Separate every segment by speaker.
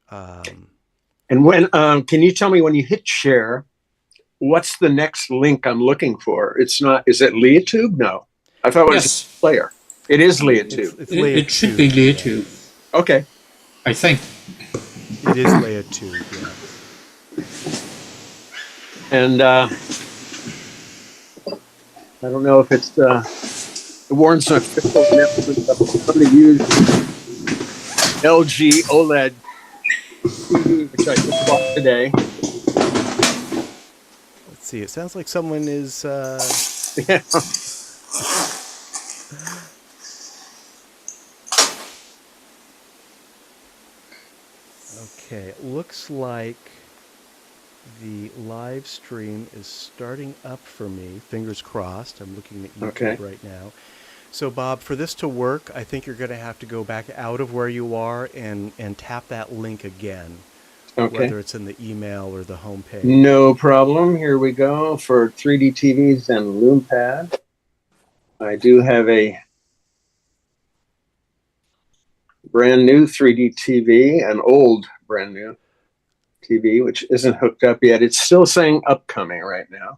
Speaker 1: Um,
Speaker 2: And when can you tell me when you hit share, what's the next link I'm looking for? It's not. Is it LeahTube? No, I thought it was
Speaker 3: Yes,
Speaker 2: player. It is
Speaker 1: it's
Speaker 2: LeahTube.
Speaker 1: it's Leia
Speaker 3: it should
Speaker 1: Tube,
Speaker 3: be Leah
Speaker 1: yeah.
Speaker 3: too,
Speaker 2: Okay.
Speaker 3: I think.
Speaker 1: It is Leia Tube, yeah.
Speaker 2: And I don't know if it's it warrants an official announcement, but I'm going to use LG OLED TV, which I just bought today.
Speaker 1: Let's see. It sounds like someone is.
Speaker 2: Yeah.
Speaker 1: Okay, it looks like the live stream is starting up for me. Fingers crossed. I'm looking at YouTube
Speaker 2: Okay.
Speaker 1: right now. So, Bob, for this to work, I think you're going to have to go back out of where you are and tap that link again,
Speaker 2: Okay.
Speaker 1: whether it's in the email or the home page.
Speaker 2: No problem. Here we go for 3D TVs and Lume Pad. I do have a brand new 3D TV, an old brand new TV, which isn't hooked up yet. It's still saying upcoming right now.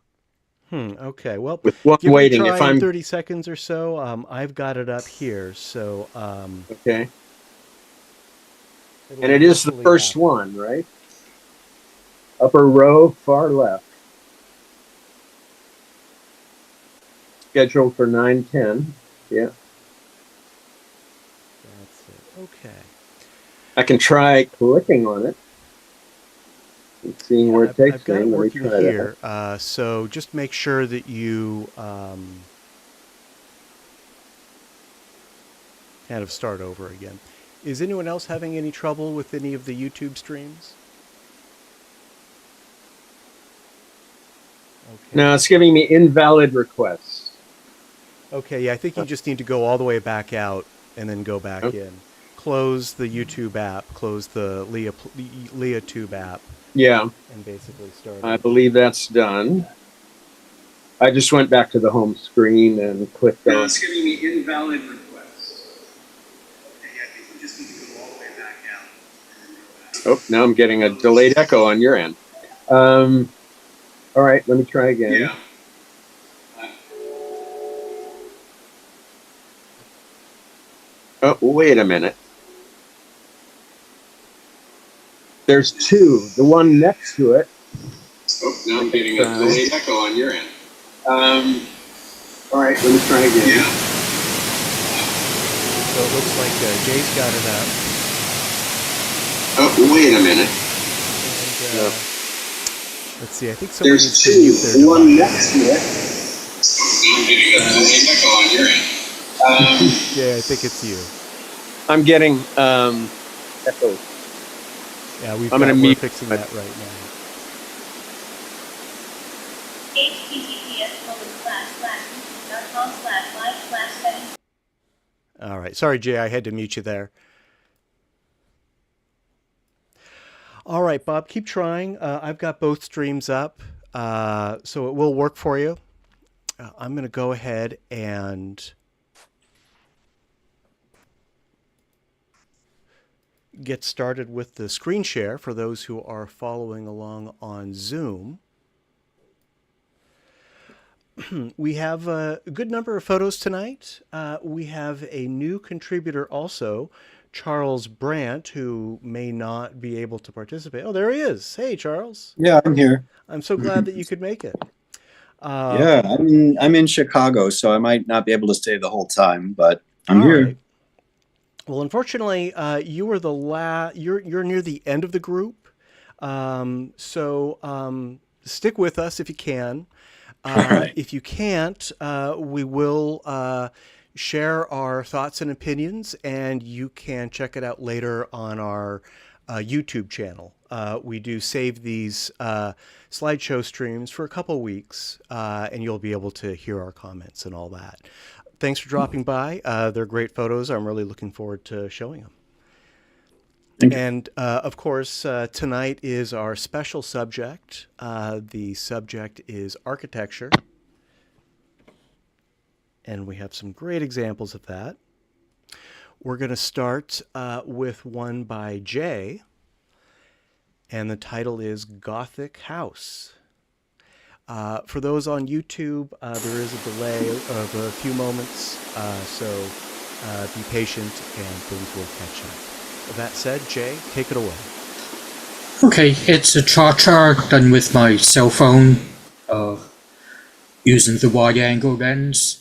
Speaker 1: Okay. Well,
Speaker 2: With one
Speaker 1: give it a
Speaker 2: waiting.
Speaker 1: try
Speaker 2: If
Speaker 1: in
Speaker 2: I'm
Speaker 1: 30 seconds or so. I've got it up here, so
Speaker 2: okay,
Speaker 1: it'll
Speaker 2: and it is the
Speaker 1: eventually
Speaker 2: first
Speaker 1: happen.
Speaker 2: one, right? Upper row, far left. Scheduled for 9:10. Yeah,
Speaker 1: That's it. Okay.
Speaker 2: I can try clicking on it and seeing
Speaker 1: Yeah,
Speaker 2: where it
Speaker 1: I've
Speaker 2: takes
Speaker 1: got
Speaker 2: me.
Speaker 1: it
Speaker 2: Let me
Speaker 1: working
Speaker 2: try that.
Speaker 1: here. So just make sure that you kind of start over again. Is anyone else having any trouble with any of the YouTube streams? Okay.
Speaker 2: Now it's giving me invalid requests.
Speaker 1: Okay, yeah, I think you just need to go all the way back out and then go back
Speaker 2: Okay.
Speaker 1: in. Close the YouTube app, close the LeahTube app,
Speaker 2: Yeah,
Speaker 1: and basically start
Speaker 2: I
Speaker 1: over.
Speaker 2: believe that's done. I just went back to the home screen and clicked on. It's giving me invalid requests. Okay, I think we just need to go all the way back out. Oh, now I'm getting a delayed echo on your end. All right, let me try again. Yeah. Oh, wait a minute. There's two. The one next to it. Oh, now I'm getting a delayed echo on your end. All right, let me try again. Yeah.
Speaker 1: So it looks like Jay's got it up.
Speaker 2: Oh, wait a minute.
Speaker 1: And, let's see, I think someone
Speaker 2: There's
Speaker 1: needs to mute their
Speaker 2: two. One
Speaker 1: device.
Speaker 2: next to it. I'm getting a delayed echo on your end.
Speaker 1: Yeah, I think it's you.
Speaker 2: I'm getting echoes.
Speaker 1: Yeah, we're fixing that right now. All right. Sorry, Jay, I had to mute you there. All right, Bob, keep trying. I've got both streams up, so it will work for you. I'm going to go ahead and get started with the screen share for those who are following along on Zoom. We have a good number of photos tonight. We have a new contributor also, Charles Brandt, who may not be able to participate. Oh, there he is. Hey, Charles.
Speaker 4: Yeah, I'm here.
Speaker 1: I'm so glad that you could make it.
Speaker 4: Yeah, I'm in Chicago, so I might not be able to stay the whole time, but I'm
Speaker 1: All
Speaker 4: here.
Speaker 1: right. Well, unfortunately, you were you're near the end of the group, so stick with us if you can.
Speaker 4: All right.
Speaker 1: If you can't, we will share our thoughts and opinions, and you can check it out later on our YouTube channel. We do save these slideshow streams for a couple weeks, and you'll be able to hear our comments and all that. Thanks for dropping by. They're great photos. I'm really looking forward to showing them.
Speaker 4: Thank you.
Speaker 1: And of course, tonight is our special subject. The subject is architecture. And we have some great examples of that. We're going to start with one by Jay, and the title is Gothic House. For those on YouTube, there is a delay of a few moments, so be patient and things will catch up. With that said, Jay, take it away.
Speaker 3: Okay, it's a cha-cha done with my cell phone, using the wide-angle lens,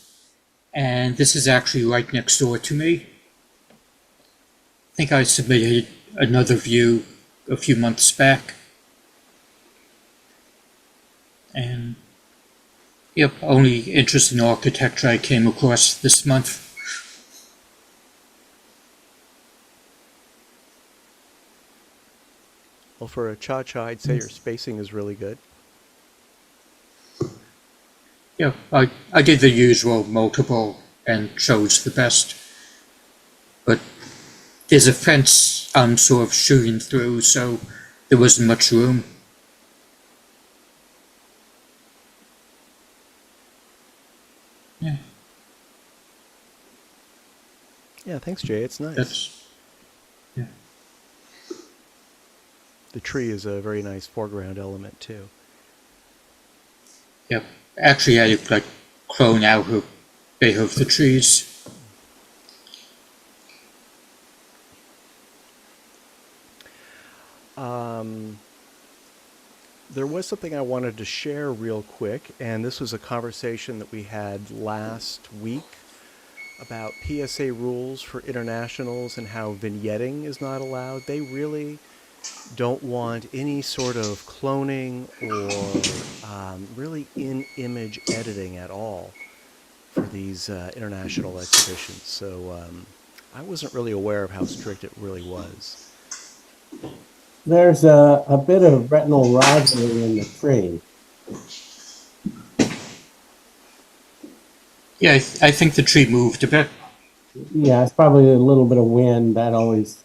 Speaker 3: and this is actually right next door to me. I think I submitted another view a few months back. And yep, only interest in architecture I came across this month.
Speaker 1: Well, for a cha-cha, I'd say your spacing is really good.
Speaker 3: Yeah, I did the usual multiple and chose the best. But there's a fence I'm sort of shooting through, so there wasn't much room. Yeah.
Speaker 1: Yeah, thanks, Jay. It's nice.
Speaker 3: Yeah.
Speaker 1: The tree is a very nice foreground element, too.
Speaker 3: Yep. Actually, I like clone out a bit of the trees.
Speaker 1: There was something I wanted to share real quick, and this was a conversation that we had last week about PSA rules for internationals and how vignetting is not allowed. They really don't want any sort of cloning or really in-image editing at all for these international exhibitions. So I wasn't really aware of how strict it really was.
Speaker 5: There's a bit of retinal rosin in the tree.
Speaker 3: Yeah, I think the tree moved a bit.
Speaker 5: Yeah, it's probably a little bit of wind that always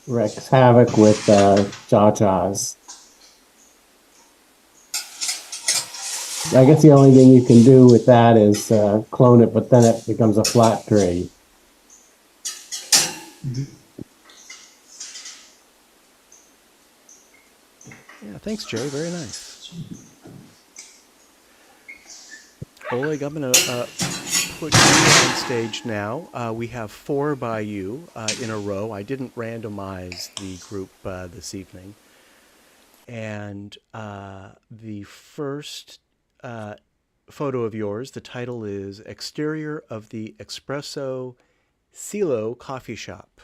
Speaker 5: wreaks havoc with cha-chas. I guess the only thing you can do with that is clone it, but then it becomes a flat tree.
Speaker 3: Mm-hmm.
Speaker 1: Yeah, thanks, Jay. Very nice. Oleg, I'm going to put you on stage now. We have 4 by you in a row. I didn't randomize the group this evening. And the first photo of yours, the title is Exterior of the Espresso Silo Coffee Shop.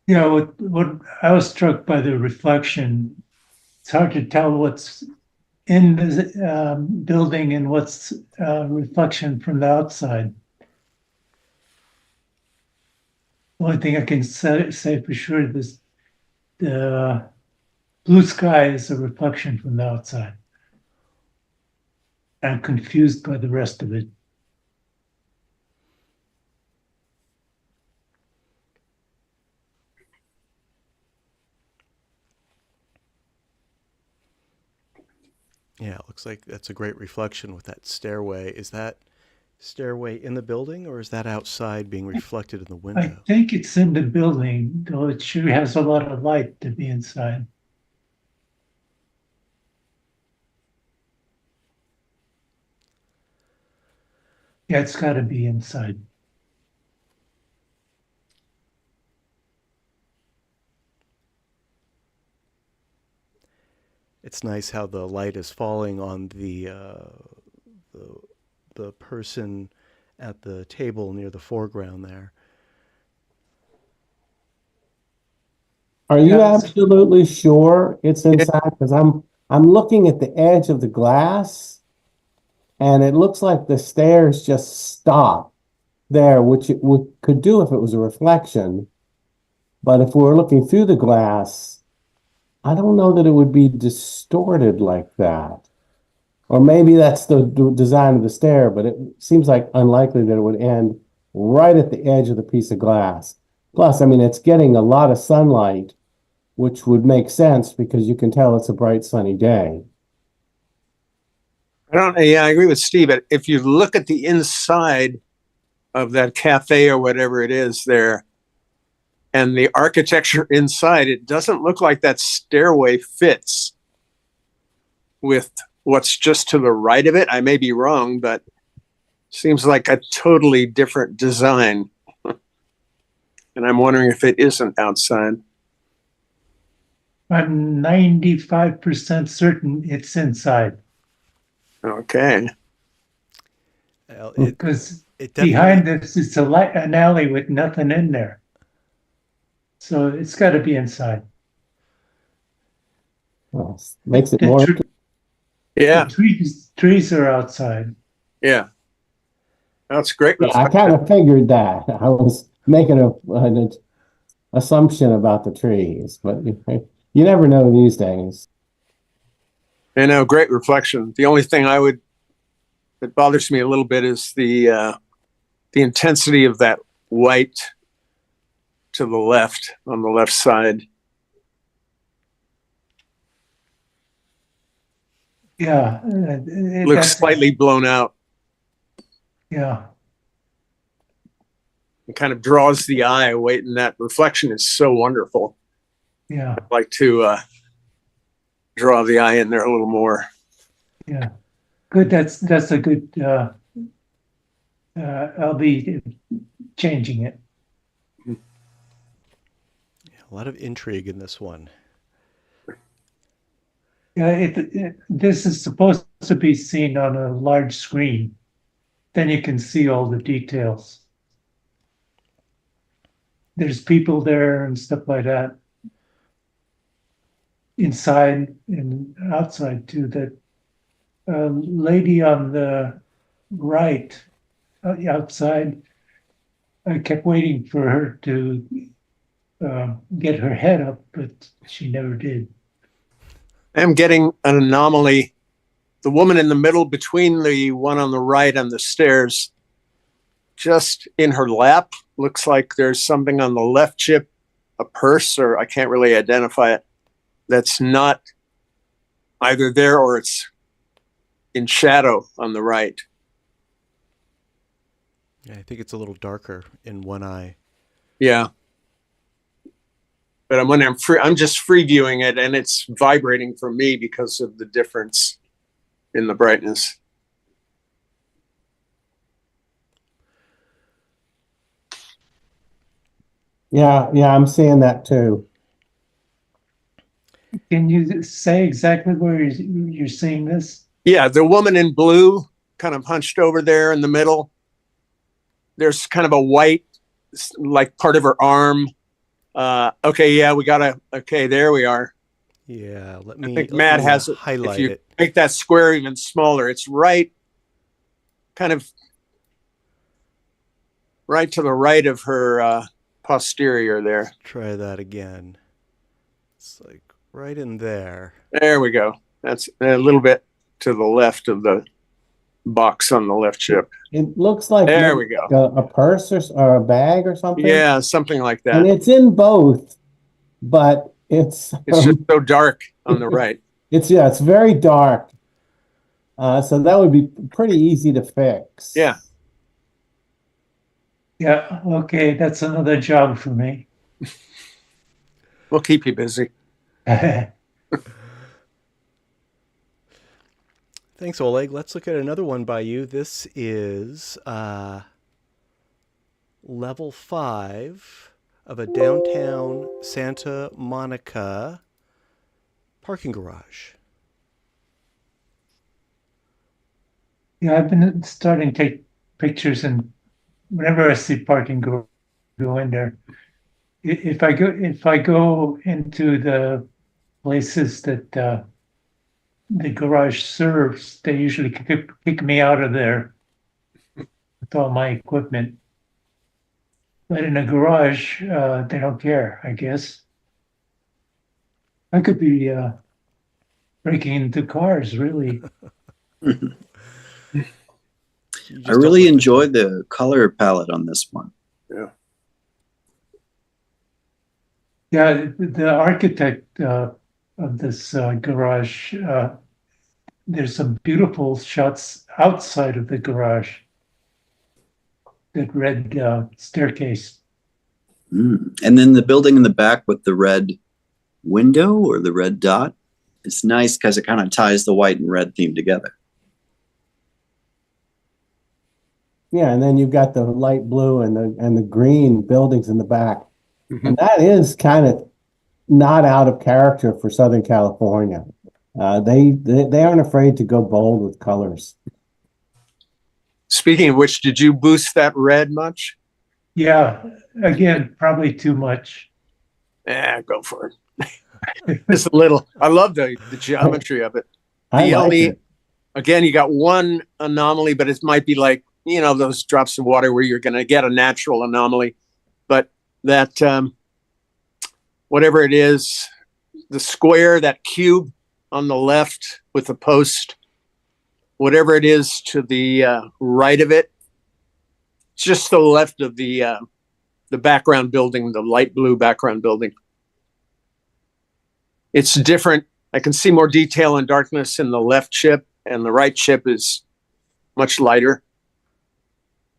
Speaker 6: Yeah, what I was struck by the reflection. It's hard to tell what's in the building and what's reflection from the outside. The only thing I can say for sure is the blue sky is a reflection from the outside. I'm confused by the rest of it.
Speaker 1: Yeah, it looks like that's a great reflection with that stairway. Is that stairway in the building, or is that outside being reflected in the
Speaker 6: I
Speaker 1: window?
Speaker 6: think it's in the building, though it sure has a lot of light to be inside. Yeah, it's got to be inside.
Speaker 1: It's nice how the light is falling on the person at the table near the foreground there.
Speaker 5: Are you
Speaker 6: Yes.
Speaker 5: absolutely sure it's inside? Because I'm looking at the edge of the glass, and it looks like the stairs just stop there, which it could do if it was a reflection. But if we were looking through the glass, I don't know that it would be distorted like that. Or maybe that's the design of the stair, but it seems like unlikely that it would end right at the edge of the piece of glass. Plus, I mean, it's getting a lot of sunlight, which would make sense because you can tell it's a bright sunny day.
Speaker 2: Yeah, I agree with Steve. If you look at the inside of that cafe or whatever it is there. And the architecture inside, it doesn't look like that stairway fits with what's just to the right of it. I may be wrong, but seems like a totally different design. And I'm wondering if it isn't outside.
Speaker 6: I'm 95% certain it's inside.
Speaker 2: Okay.
Speaker 1: Well,
Speaker 6: Because
Speaker 1: it
Speaker 6: behind
Speaker 1: definitely,
Speaker 6: this, it's an alley with nothing in there. So it's got to be inside.
Speaker 5: Well, makes it
Speaker 6: The
Speaker 5: more.
Speaker 6: tr-
Speaker 2: Yeah.
Speaker 6: the trees are outside.
Speaker 2: Yeah. That's great.
Speaker 5: Yeah, I kind of figured that. I was making an assumption about the trees, but you never know these days.
Speaker 2: I know, great reflection. The only thing that bothers me a little bit is the intensity of that white to the left, on the left side.
Speaker 6: Yeah.
Speaker 2: Looks slightly blown out.
Speaker 6: Yeah.
Speaker 2: It kind of draws the eye away, and that reflection is so wonderful.
Speaker 6: Yeah.
Speaker 2: I'd like to draw the eye in there a little more.
Speaker 6: Yeah. Good. That's a good. I'll be changing it.
Speaker 1: a lot of intrigue in this one.
Speaker 6: Yeah, this is supposed to be seen on a large screen. Then you can see all the details. There's people there and stuff like that. Inside and outside too. That lady on the right, outside, I kept waiting for her to get her head up, but she never did.
Speaker 2: I'm getting an anomaly. The woman in the middle between the one on the right and the stairs, just in her lap, looks like there's something on the left chip, a purse, or I can't really identify it, that's not either there or it's in shadow on the right.
Speaker 1: Yeah, I think it's a little darker in one eye.
Speaker 2: Yeah. But when I'm just free viewing it, and it's vibrating for me because of the difference in the brightness.
Speaker 5: Yeah, I'm seeing that too.
Speaker 6: Can you say exactly where you're seeing this?
Speaker 2: Yeah, the woman in blue, kind of hunched over there in the middle. There's kind of a white, like part of her arm. Okay, yeah, okay, there we are.
Speaker 1: Yeah,
Speaker 2: I think Matt has it.
Speaker 1: Highlight
Speaker 2: If you
Speaker 1: it.
Speaker 2: make that square even smaller, it's right to the right of her posterior there.
Speaker 1: Try that again. It's like right in there.
Speaker 2: There we go. That's a little bit to the left of the box on the left chip.
Speaker 5: It looks like
Speaker 2: There we go.
Speaker 5: a purse or a bag or something.
Speaker 2: Yeah, something like that.
Speaker 5: And it's in both, but it's
Speaker 2: just so dark on the right.
Speaker 5: It's very dark. So that would be pretty easy to fix.
Speaker 2: Yeah.
Speaker 6: Yeah, okay, that's another job for me.
Speaker 2: We'll keep you busy.
Speaker 1: Thanks, Oleg. Let's look at another one by you. This is level 5 of a downtown Santa Monica parking garage.
Speaker 6: Yeah, I've been starting to take pictures, and whenever I see parking go in there. If I go into the places that the garage serves, they usually kick me out of there with all my equipment. But in a garage, they don't care, I guess. I could be breaking into cars, really.
Speaker 4: I really enjoyed the color palette on this one.
Speaker 2: Yeah.
Speaker 6: Yeah, the architect of this garage, there's some beautiful shots outside of the garage. that red staircase.
Speaker 4: And then the building in the back with the red window or the red dot, it's nice because it kind of ties the white and red theme together.
Speaker 5: Yeah, and then you've got the light blue and the green buildings in the back. And that is kind of not out of character for Southern California. They aren't afraid to go bold with colors.
Speaker 2: Speaking of which, did you boost that red much?
Speaker 6: Yeah, again, probably too much.
Speaker 2: Go for it. Just a little. I love the geometry of it.
Speaker 5: I
Speaker 2: The
Speaker 5: like
Speaker 2: only,
Speaker 5: it.
Speaker 2: again, you got one anomaly, but it might be like, those drops of water where you're going to get a natural anomaly. But that, whatever it is, the square, that cube on the left with the post, whatever it is to the right of it, it's just to the left of the background building, the light blue background building. It's different. I can see more detail and darkness in the left chip, and the right chip is much lighter.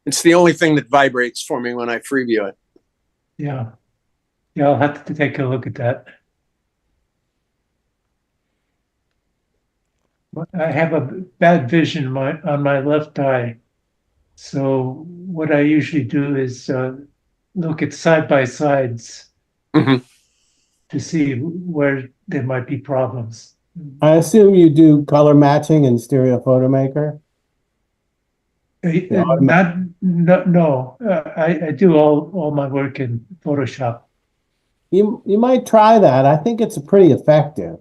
Speaker 2: It's the only thing that vibrates for me when I freeview it.
Speaker 6: Yeah. Yeah, I'll have to take a look at that. I have a bad vision on my left eye. So what I usually do is look at side-by-sides to see where there might be problems.
Speaker 5: I assume you do color matching in Stereo Photo Maker.
Speaker 6: No. I do all my work in Photoshop.
Speaker 5: You might try that. I think it's pretty effective.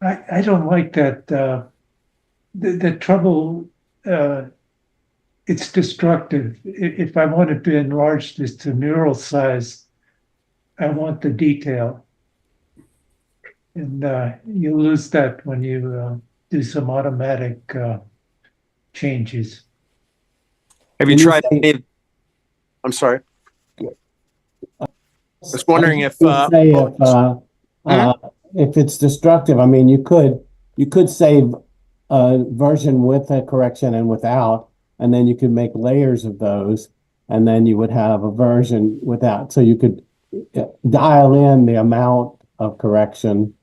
Speaker 6: I don't like that. The trouble, it's destructive. If I wanted to enlarge this to mural size, I want the detail. And you lose that when you do some automatic changes.
Speaker 2: Have you tried any? I'm sorry. I was wondering if
Speaker 5: it's destructive. I mean, you could save a version with a correction and without, and then you could make layers of those, and then you would have a version without. So you could dial in the amount of correction.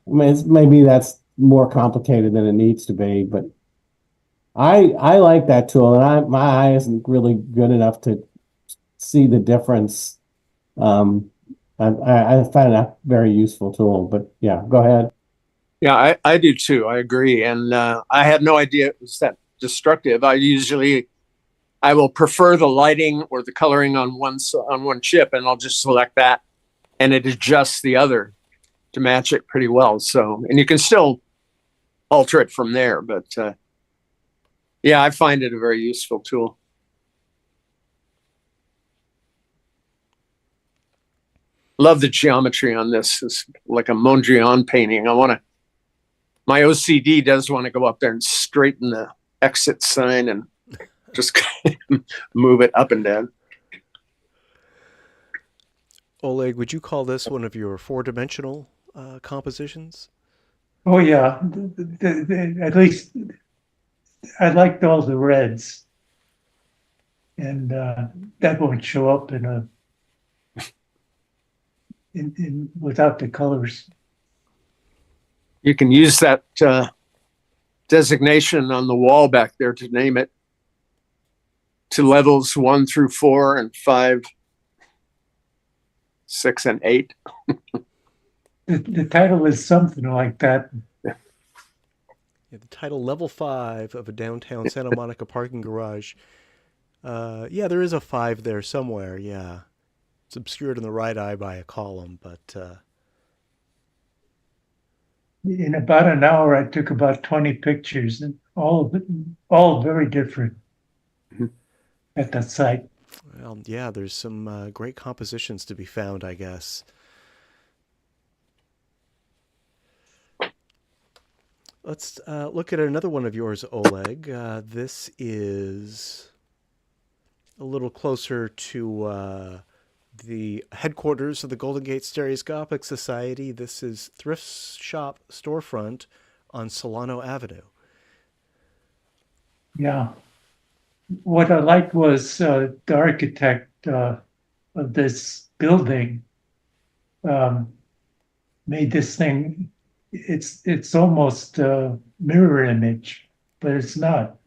Speaker 5: I mean, maybe that's more complicated than it needs to be, but I like that tool, and my eye isn't really good enough to see the difference. I find that a very useful tool, but yeah, go ahead.
Speaker 2: Yeah, I do too. I agree. And I had no idea it was that destructive. I will prefer the lighting or the coloring on one chip, and I'll just select that, and it adjusts the other to match it pretty well. So, and you can still alter it from there, but yeah, I find it a very useful tool. Love the geometry on this. It's like a Mondrian painting. My OCD does want to go up there and straighten the exit sign and just move it up and down.
Speaker 1: Oleg, would you call this one of your four-dimensional compositions?
Speaker 6: Oh yeah, at least I liked all the reds, and that won't show up in without the colors.
Speaker 2: You can use that designation on the wall back there to name it to levels 1 through 4 and 5, 6, and 8.
Speaker 6: The title is something like that.
Speaker 1: Yeah, the title Level 5 of a downtown Santa Monica parking garage. Yeah, there is a 5 there somewhere, yeah. It's obscured in the right eye by a column, but...
Speaker 6: In about an hour, I took about 20 pictures, and all very different at that site.
Speaker 1: Well, yeah, there's some great compositions to be found, I guess. Let's look at another one of yours, Oleg. This is a little closer to the headquarters of the Golden Gate Stereoscopic Society. This is Thrift Shop Storefront on Solano Avenue.
Speaker 6: Yeah. what I liked was the architect of this building made this thing. It's almost a mirror image, but it's not.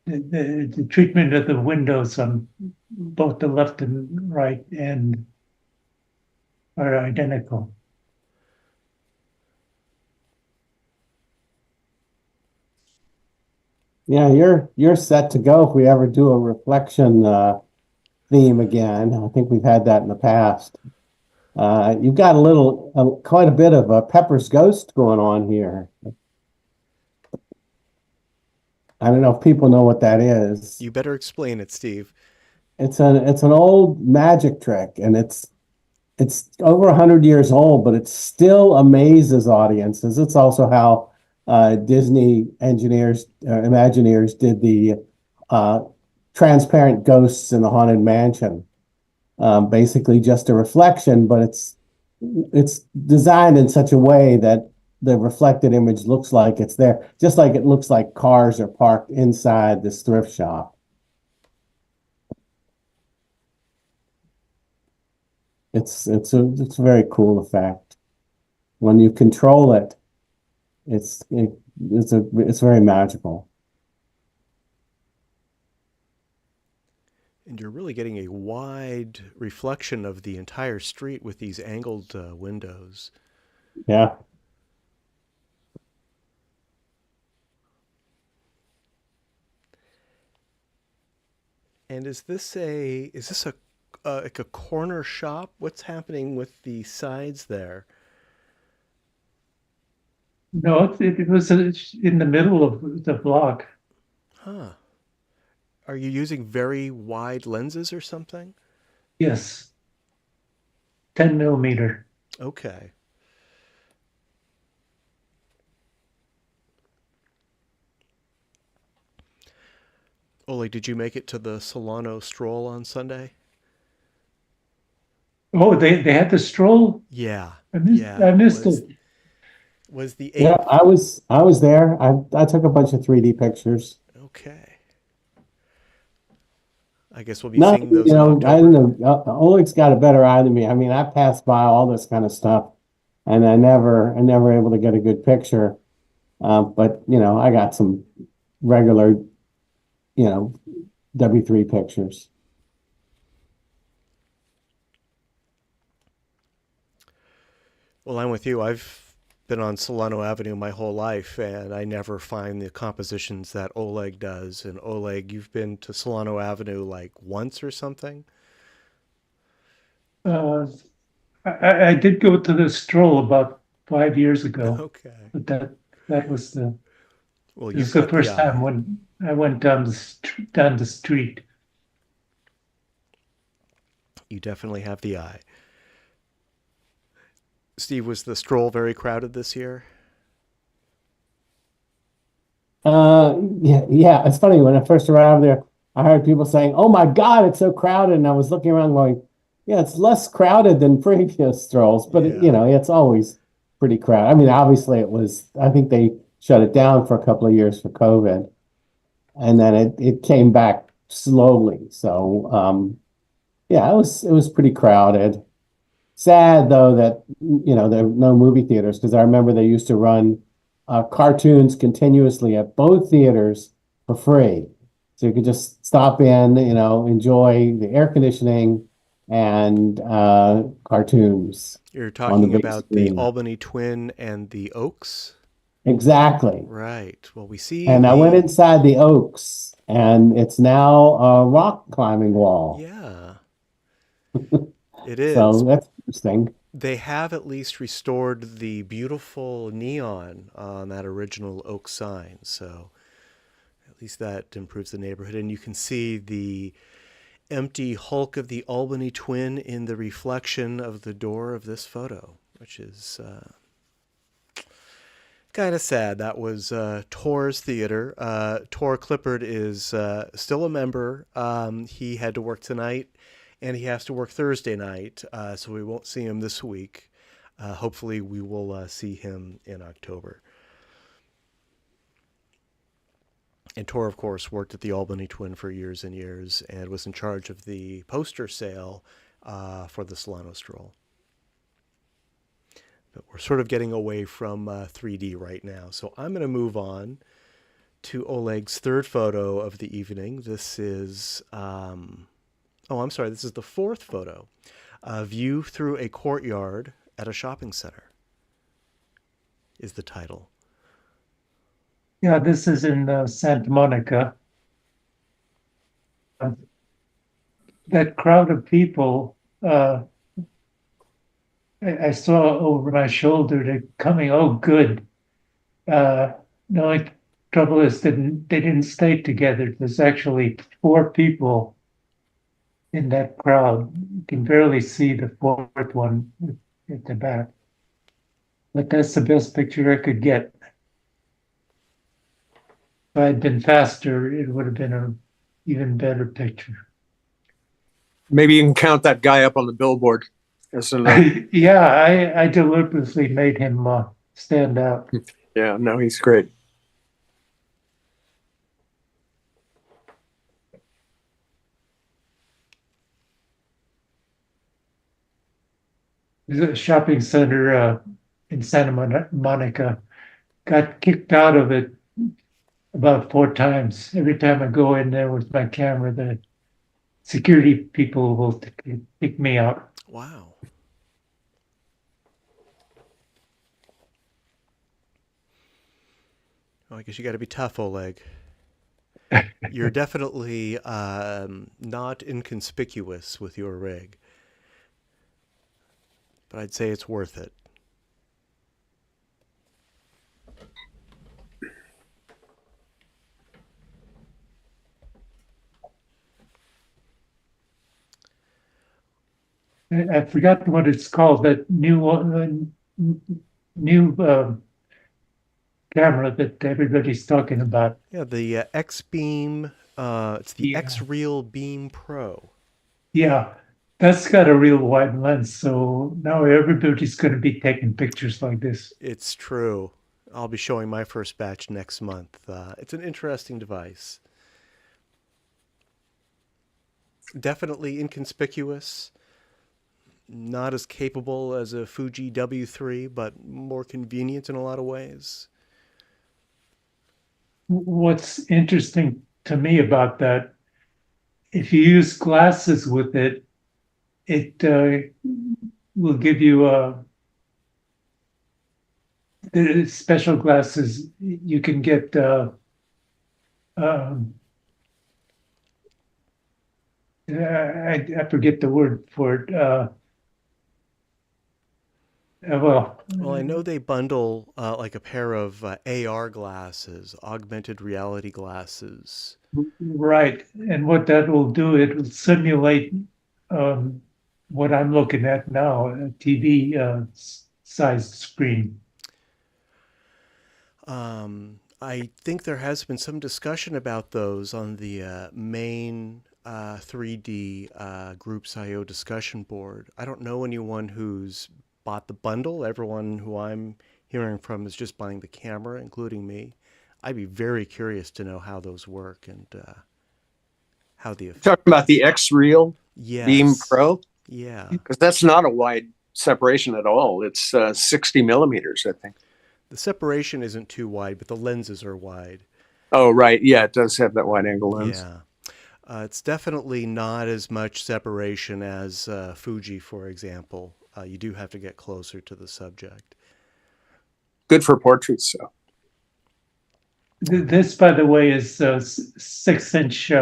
Speaker 6: The treatment of the windows on both the left and right end are identical.
Speaker 5: Yeah, you're set to go if we ever do a reflection theme again. I think we've had that in the past. You've got quite a bit of a Pepper's Ghost going on here. I don't know if people know what that is.
Speaker 1: You better explain it, Steve.
Speaker 5: It's an old magic trick, and it's over 100 years old, but it still amazes audiences. It's also how Disney Imagineers did the transparent ghosts in the Haunted Mansion. Basically just a reflection, but it's designed in such a way that the reflected image looks like it's there, just like it looks like cars are parked inside this thrift shop. It's a very cool effect. When you control it, it's very magical.
Speaker 1: And you're really getting a wide reflection of the entire street with these angled windows.
Speaker 5: Yeah.
Speaker 1: And is this a like a corner shop? What's happening with the sides there?
Speaker 6: No, it was in the middle of the block.
Speaker 1: Huh. Are you using very wide lenses or something?
Speaker 6: Yes, 10 millimeter.
Speaker 1: Okay. Ole, did you make it to the Solano stroll on Sunday?
Speaker 6: Oh, they had the stroll.
Speaker 1: Yeah.
Speaker 6: I missed
Speaker 1: Was
Speaker 6: it.
Speaker 1: was the
Speaker 5: Yeah,
Speaker 1: eighth?
Speaker 5: I was there. I took a bunch of 3D pictures.
Speaker 1: Okay. I guess we'll be
Speaker 5: Not,
Speaker 1: seeing those in
Speaker 5: I
Speaker 1: October.
Speaker 5: don't know. Oleg's got a better eye than me. I mean, I passed by all this kind of stuff, and I never able to get a good picture. But I got some regular, W3 pictures.
Speaker 1: Well, I'm with you. I've been on Solano Avenue my whole life, and I never find the compositions that Oleg does. And Oleg, you've been to Solano Avenue like once or something?
Speaker 6: Uh, I did go to the stroll about 5 years ago,
Speaker 1: Okay.
Speaker 6: but that was
Speaker 1: Well,
Speaker 6: it
Speaker 1: you've
Speaker 6: was the
Speaker 1: got the
Speaker 6: first time
Speaker 1: eye.
Speaker 6: when I went down the street.
Speaker 1: You definitely have the eye. Steve, was the stroll very crowded this year?
Speaker 5: Yeah. It's funny when I first arrived there, I heard people saying, "Oh my God, it's so crowded," and I was looking around going, "Yeah, it's less crowded than previous strolls, but
Speaker 1: Yeah.
Speaker 5: it's always pretty crowded." I mean, obviously it was. I think they shut it down for a couple of years for COVID, and then it came back slowly. So yeah, it was pretty crowded. Sad though that there are no movie theaters, because I remember they used to run cartoons continuously at both theaters for free. So you could just stop in, enjoy the air conditioning and cartoons
Speaker 1: You're
Speaker 5: on the
Speaker 1: talking
Speaker 5: big
Speaker 1: about the
Speaker 5: screen.
Speaker 1: Albany Twin and the Oaks?
Speaker 5: Exactly.
Speaker 1: Right. Well, we see
Speaker 5: And I went
Speaker 1: the.
Speaker 5: inside the Oaks, and it's now a rock climbing wall.
Speaker 1: Yeah, it
Speaker 5: So
Speaker 1: is.
Speaker 5: that's interesting.
Speaker 1: They have at least restored the beautiful neon on that original oak sign, so at least that improves the neighborhood. And you can see the empty hulk of the Albany Twin in the reflection of the door of this photo, which is kind of sad. That was Tor's theater. Tor Clippard is still a member. He had to work tonight, and he has to work Thursday night, so we won't see him this week. hopefully we will see him in October. And Tor, of course, worked at the Albany Twin for years and years and was in charge of the poster sale for the Solano Stroll. But we're sort of getting away from 3D right now. So I'm going to move on to Oleg's third photo of the evening. This is, this is the fourth photo. A view through a courtyard at a shopping center is the title.
Speaker 6: Yeah, this is in Santa Monica. That crowd of people, I saw over my shoulder. They're coming. Oh, good. The only trouble is they didn't stay together. There's actually 4 people in that crowd. You can barely see the 4th one at the back. But that's the best picture I could get. If I had been faster, it would have been an even better picture.
Speaker 2: Maybe you can count that guy up on the billboard.
Speaker 6: Yeah, I deliberately made him stand out.
Speaker 2: Yeah, no, he's great.
Speaker 6: There's a shopping center in Santa Monica. Got kicked out of it about 4 times. Every time I go in there with my camera, the security people will kick me out.
Speaker 1: Wow. Well, I guess you got to be tough, Oleg. You're definitely not inconspicuous with your rig, but I'd say it's worth it.
Speaker 6: I forgot what it's called. That new camera that everybody's talking about.
Speaker 1: Yeah, the X-Beam. It's the
Speaker 6: Yeah.
Speaker 1: X-Reel Beam Pro.
Speaker 6: Yeah, that's got a real wide lens. So now everybody's going to be taking pictures like this.
Speaker 1: It's true. I'll be showing my first batch next month. It's an interesting device. Definitely inconspicuous. Not as capable as a Fuji W3, but more convenient in a lot of ways.
Speaker 6: What's interesting to me about that, if you use glasses with it, it will give you the special glasses. You can get I forget the word for it.
Speaker 1: Well, I know they bundle like a pair of AR glasses, augmented reality glasses.
Speaker 6: Right, and what that will do, it will simulate what I'm looking at now, a TV sized screen.
Speaker 1: I think there has been some discussion about those on the main 3D Groups IO discussion board. I don't know anyone who's bought the bundle. Everyone who I'm hearing from is just buying the camera, including me. I'd be very curious to know how those work and how the
Speaker 2: Talking about the X-Reel
Speaker 1: yes.
Speaker 2: Beam Pro?
Speaker 1: Yeah.
Speaker 2: Because that's not a wide separation at all. It's 60 millimeters, I think.
Speaker 1: The separation isn't too wide, but the lenses are wide.
Speaker 2: Oh, right. Yeah, it does have that wide angle lens.
Speaker 1: Yeah. It's definitely not as much separation as Fuji, for example. You do have to get closer to the subject.
Speaker 2: Good for portraits, so.
Speaker 6: This, by the way, is 6-inch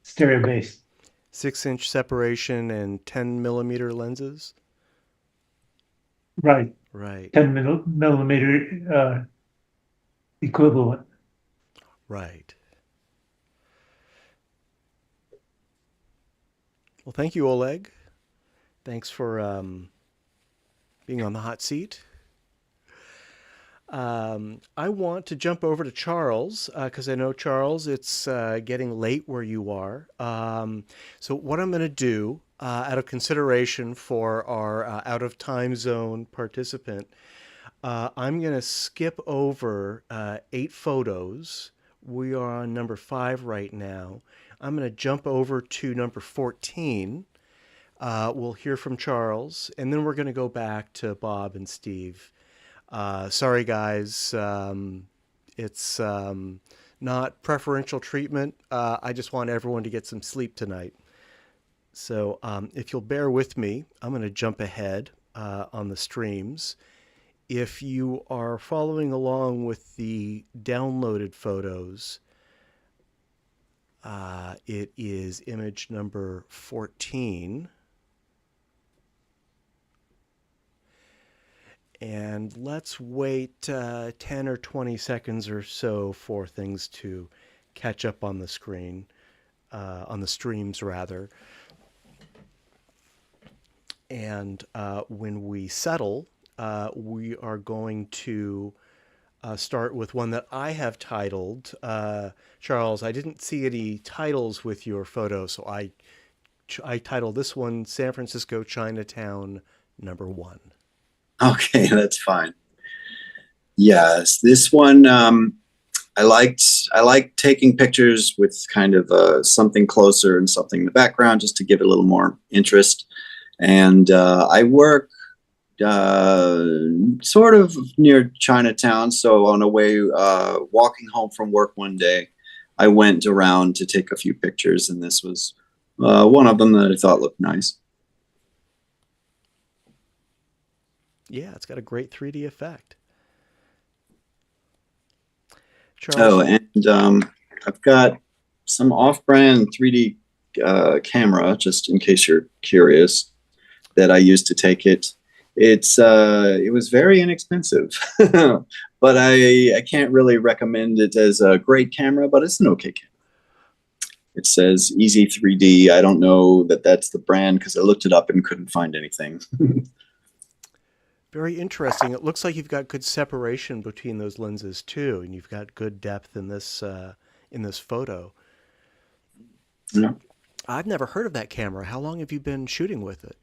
Speaker 6: stereo base.
Speaker 1: 6-inch separation and 10 millimeter lenses?
Speaker 6: Right.
Speaker 1: Right.
Speaker 6: 10 millimeter equivalent.
Speaker 1: Right. Well, thank you, Oleg. Thanks for being on the hot seat. I want to jump over to Charles because I know, Charles, it's getting late where you are. So what I'm going to do out of consideration for our out of time zone participant, I'm going to skip over 8 photos. We are on number 5 right now. I'm going to jump over to number 14. We'll hear from Charles, and then we're going to go back to Bob and Steve. Sorry, guys. It's not preferential treatment. I just want everyone to get some sleep tonight. So if you'll bear with me, I'm going to jump ahead on the streams. If you are following along with the downloaded photos, it is image number 14. And let's wait 10 or 20 seconds or so for things to catch up on the screen, on the streams rather. And when we settle, we are going to start with one that I have titled. Charles, I didn't see any titles with your photo, so I titled this one San Francisco Chinatown #1.
Speaker 4: Okay, that's fine. Yes, this one I like taking pictures with kind of something closer and something in the background just to give it a little more interest. And I work sort of near Chinatown, so on a way walking home from work one day, I went around to take a few pictures, and this was one of them that I thought looked nice.
Speaker 1: Yeah, it's got a great 3D effect.
Speaker 4: Oh,
Speaker 1: Charles,
Speaker 4: and I've got some off-brand 3D camera, just in case you're curious, that I used to take it. It was very inexpensive, but I can't really recommend it as a great camera, but it's an okay camera. It says Easy 3D. I don't know that that's the brand because I looked it up and couldn't find anything.
Speaker 1: very interesting. It looks like you've got good separation between those lenses too, and you've got good depth in this photo.
Speaker 4: Yeah.
Speaker 1: I've never heard of that camera. How long have you been shooting with it?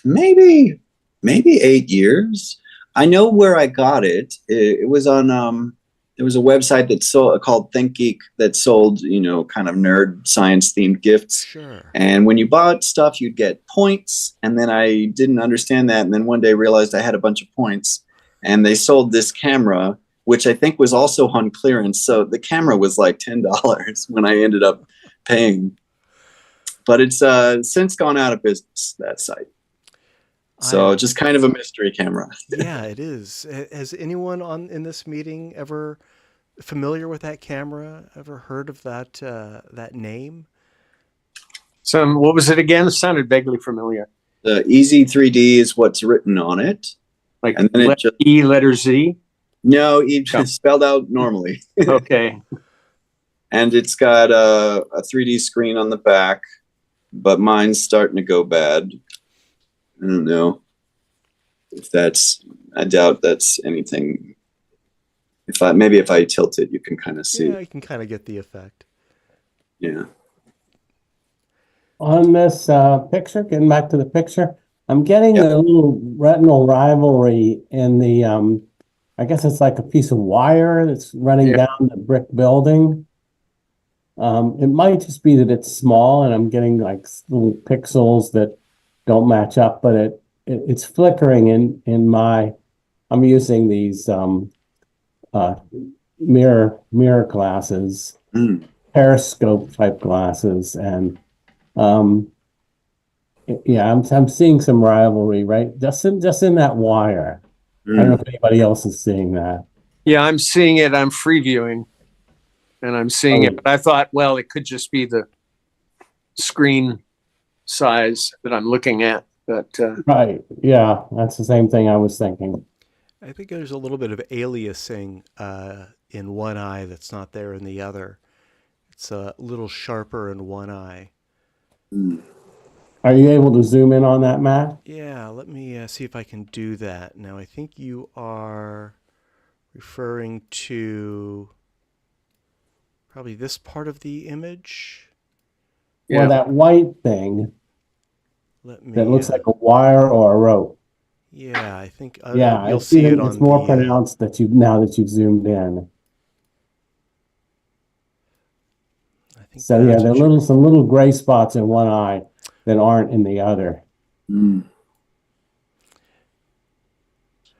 Speaker 4: Maybe 8 years. I know where I got it. It was on there was a website that sold called ThinkGeek that sold, kind of nerd science themed gifts.
Speaker 1: Sure.
Speaker 4: And when you bought stuff, you'd get points. And then I didn't understand that. And then one day realized I had a bunch of points. And they sold this camera, which I think was also on clearance. So the camera was like $10 when I ended up paying. But it's since gone out of business, that site. So just kind of a mystery camera.
Speaker 1: Yeah, it is. Has anyone in this meeting ever familiar with that camera? Ever heard of that name?
Speaker 2: What was it again? It sounded vaguely familiar.
Speaker 4: The Easy 3D is what's written on it.
Speaker 2: Like
Speaker 4: and then
Speaker 2: E, letter Z?
Speaker 4: No, it's spelled out normally.
Speaker 2: Okay.
Speaker 4: And it's got a 3D screen on the back, but mine's starting to go bad. I don't know if I doubt that's anything. If I tilt it, you can kind of see.
Speaker 1: Yeah, you can kind of get the effect.
Speaker 4: Yeah.
Speaker 5: On this picture, getting back to the picture, I'm getting
Speaker 4: Yep.
Speaker 5: a little retinal rivalry in the, I guess it's like a piece of wire that's running
Speaker 2: Yeah.
Speaker 5: down the brick building. It might just be that it's small and I'm getting like little pixels that don't match up, but it's flickering in my, I'm using these mirror glasses, periscope type glasses, and yeah, I'm seeing some rivalry, right? Just in that wire. I don't know if anybody else is seeing that.
Speaker 2: Yeah, I'm seeing it. I'm free viewing, and I'm seeing it. But I thought, well, it could just be the screen size that I'm looking at. But
Speaker 5: Right. Yeah, that's the same thing I was thinking.
Speaker 1: I think there's a little bit of aliasing in one eye that's not there in the other. It's a little sharper in one eye.
Speaker 5: Are you able to zoom in on that, Matt?
Speaker 1: Yeah, let me see if I can do that. Now, I think you are referring to probably this part of the image.
Speaker 5: or that white thing
Speaker 1: Let me.
Speaker 5: that looks like a wire or a rope.
Speaker 1: Yeah, I think
Speaker 5: Yeah,
Speaker 1: you'll
Speaker 5: I see
Speaker 1: see it
Speaker 5: that
Speaker 1: on
Speaker 5: it's more
Speaker 1: the.
Speaker 5: pronounced that now that you've zoomed in.
Speaker 1: I think
Speaker 5: So yeah,
Speaker 1: that's
Speaker 5: there
Speaker 1: what
Speaker 5: are some little gray spots in one eye that aren't in the other.
Speaker 4: Mm.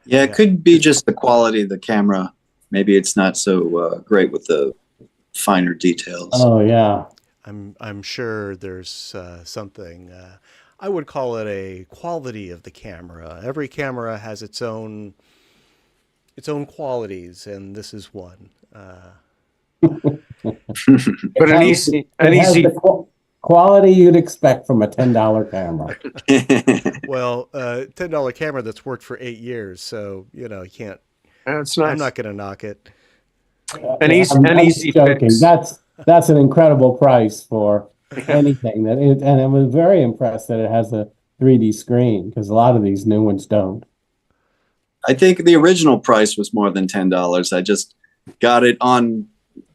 Speaker 4: Yeah, it could be just the quality of the camera. Maybe it's not so great with the finer details.
Speaker 5: Oh yeah.
Speaker 1: I'm sure there's something. I would call it a quality of the camera. Every camera has its own qualities, and this is one.
Speaker 2: But an easy
Speaker 5: quality you'd expect from a $10 camera.
Speaker 1: Well, $10 camera that's worked for 8 years, so you can't.
Speaker 2: That's nice.
Speaker 1: I'm not going to knock it.
Speaker 2: An easy
Speaker 5: joking.
Speaker 2: fix.
Speaker 5: That's an incredible price for anything and I was very impressed that it has a 3D screen because a lot of these new ones don't.
Speaker 4: I think the original price was more than $10. I just got it on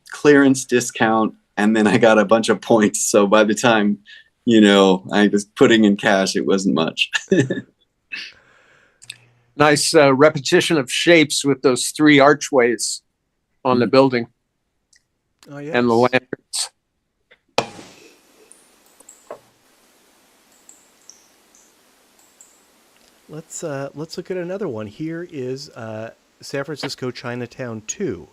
Speaker 4: clearance discount, and then I got a bunch of points. So by the time, I was putting in cash, it wasn't much.
Speaker 2: Nice repetition of shapes with those 3 archways on the building.
Speaker 1: Oh, yes.
Speaker 2: And the lanterns.
Speaker 1: Let's look at another one. Here is San Francisco Chinatown 2.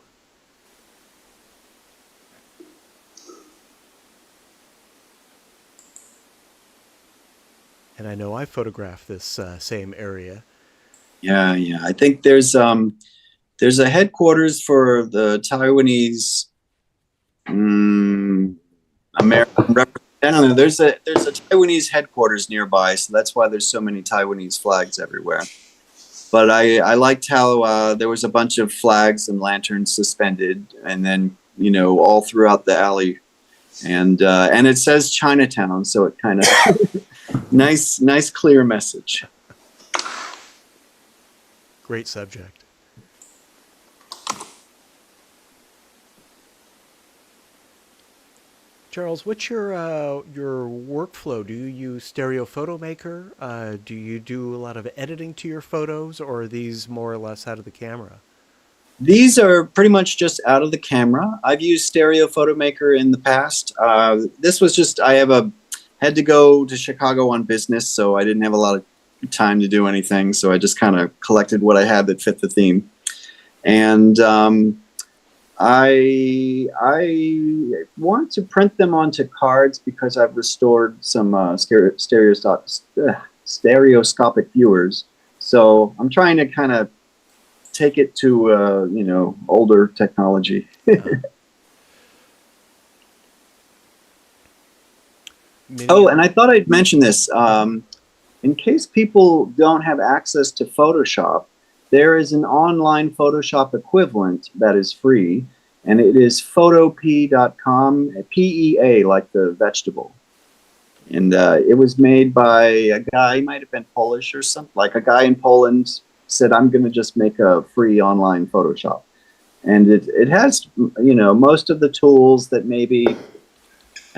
Speaker 1: And I know I photographed this same area.
Speaker 4: Yeah. I think there's a headquarters for the Taiwanese American representative. I don't know. There's a Taiwanese headquarters nearby, so that's why there's so many Taiwanese flags everywhere. But I liked how there was a bunch of flags and lanterns suspended, and then all throughout the alley, and it says Chinatown, so it kind of nice clear message.
Speaker 1: Great subject. Charles, what's your workflow? Do you use Stereo Photo Maker? Do you do a lot of editing to your photos, or are these more or less out of the camera?
Speaker 4: These are pretty much just out of the camera. I've used Stereo Photo Maker in the past. This was just had to go to Chicago on business, so I didn't have a lot of time to do anything. So I just kind of collected what I had that fit the theme, and I want to print them onto cards because I've restored some stereoscopic viewers. So I'm trying to kind of take it to older technology. Oh, and I thought I'd mention this in case people don't have access to Photoshop. There is an online Photoshop equivalent that is free, and it is photop.com, PEA, like the vegetable. And it was made by a guy, he might have been Polish or something, like a guy in Poland said, I'm going to just make a free online Photoshop. And it has, most of the tools that maybe,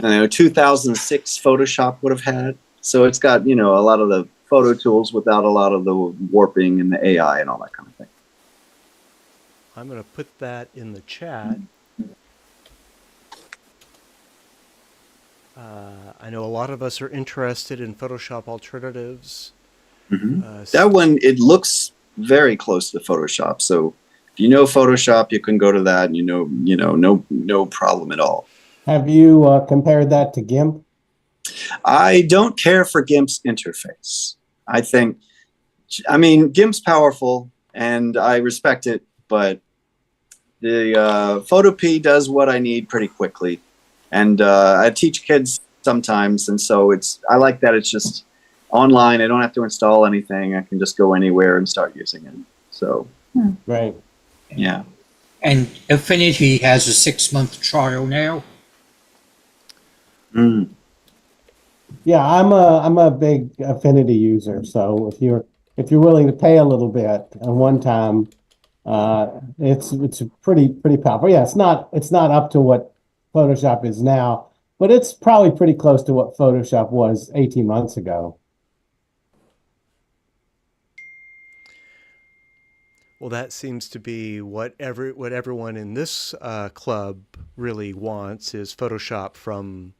Speaker 4: 2006 Photoshop would have had. So it's got, a lot of the photo tools without a lot of the warping and the AI and all that kind of thing.
Speaker 1: I'm going to put that in the chat. I know a lot of us are interested in Photoshop alternatives.
Speaker 4: Mm-hmm. That one, it looks very close to Photoshop. So if you know Photoshop, you can go to that and no problem at all.
Speaker 5: Have you compared that to GIMP?
Speaker 4: I don't care for GIMP's interface. GIMP's powerful and I respect it, but the Photop does what I need pretty quickly. And I teach kids sometimes, and so I like that it's just online. I don't have to install anything. I can just go anywhere and start using it. So,
Speaker 5: right.
Speaker 4: Yeah.
Speaker 3: And Affinity has a 6-month trial now.
Speaker 4: Mm.
Speaker 5: Yeah, I'm a big Affinity user. So if you're willing to pay a little bit at one time, it's pretty powerful. Yeah, it's not up to what Photoshop is now, but it's probably pretty close to what Photoshop was 18 months ago.
Speaker 1: Well, that seems to be what everyone in this club really wants is Photoshop from,